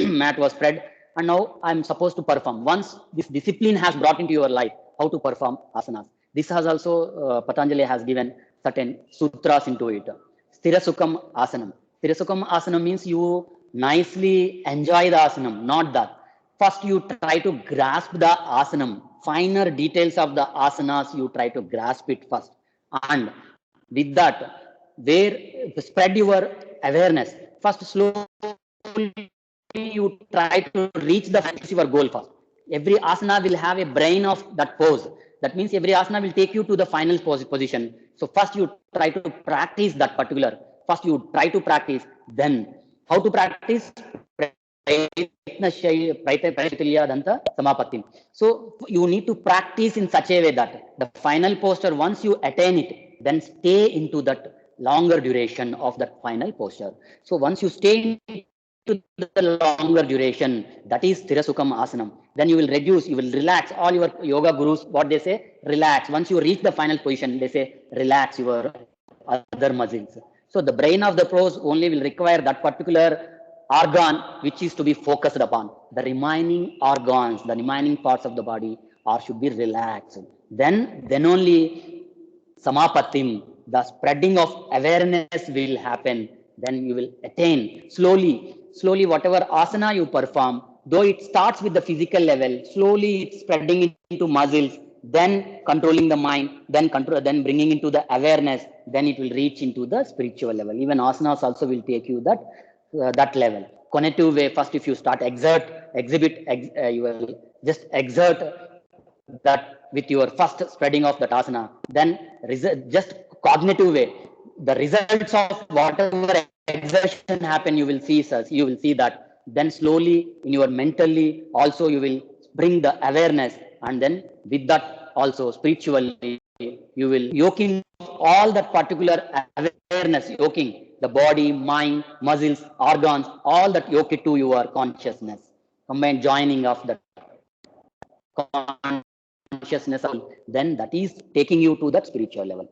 mat was spread, and now I'm supposed to perform. Once this discipline has brought into your life, how to perform asanas. This has also Patanjali has given certain sutras into it. Sthira Sukham Asanam. Sthira Sukham Asanam means you nicely enjoy the asanam, not that. First, you try to grasp the asanam, finer details of the asanas, you try to grasp it first. And with that, where spread your awareness. First, slowly you try to reach your goal first. Every asana will have a brain of that pose. That means every asana will take you to the final position. So first you try to practice that particular. First you try to practice. Then how to practice? So you need to practice in such a way that the final posture, once you attain it, then stay into that longer duration of that final posture. So once you stay into the longer duration, that is Sthira Sukham Asanam, then you will reduce, you will relax. All your yoga gurus, what they say, relax. Once you reach the final position, they say, relax your other muscles. So the brain of the pose only will require that particular organ which is to be focused upon. The remaining organs, the remaining parts of the body are should be relaxed. Then only Samapatim, the spreading of awareness will happen. Then you will attain slowly whatever asana you perform, though it starts with the physical level, slowly it's spreading into muscles, then controlling the mind, then bringing into the awareness, then it will reach into the spiritual level. Even asanas also will take you that level. Cognitive way, first if you start you will just exert that with your first spreading of that asana, then just cognitive way, the results of whatever exertion happen, you will see that. Then slowly in your mentally also you will bring the awareness, and then with that also spiritually you will yoking all that particular awareness, yoking the body, mind, muscles, organs, all that yoke it to your consciousness, combined joining of the consciousness, then that is taking you to that spiritual level.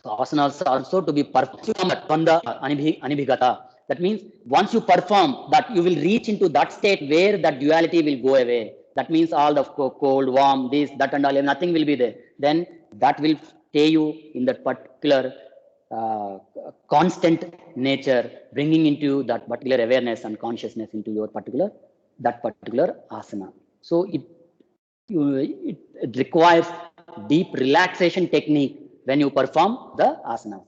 So asanas also to be performed anibhigata. That means once you perform that, you will reach into that state where that duality will go away. That means all the cold, warm, this, that and all, nothing will be there. Then that will stay you in that particular constant nature, bringing into that particular awareness and consciousness into your particular asana. So it requires deep relaxation technique when you perform the asana.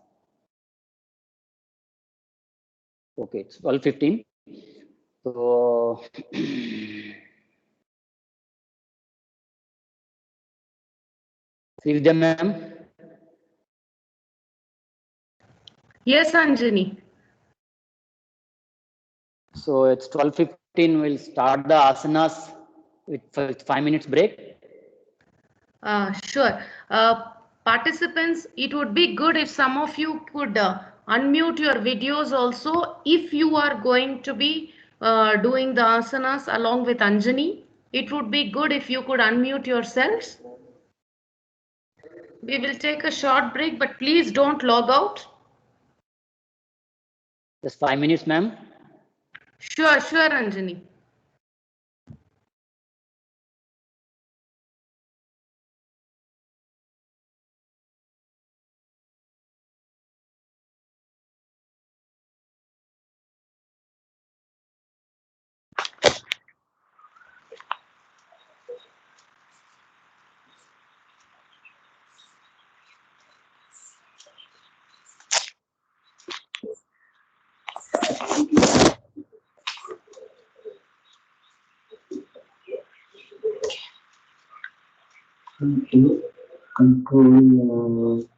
Okay, it's 12:15. So Srividya ma'am. Yes, Anjani. So it's 12:15. We'll start the asanas with 5 minutes break. Sure. Participants, it would be good if some of you could unmute your videos also if you are going to be doing the asanas along with Anjani. It would be good if you could unmute yourselves. We will take a short break, but please don't log out. Just 5 minutes, ma'am. Sure, Anjani. To control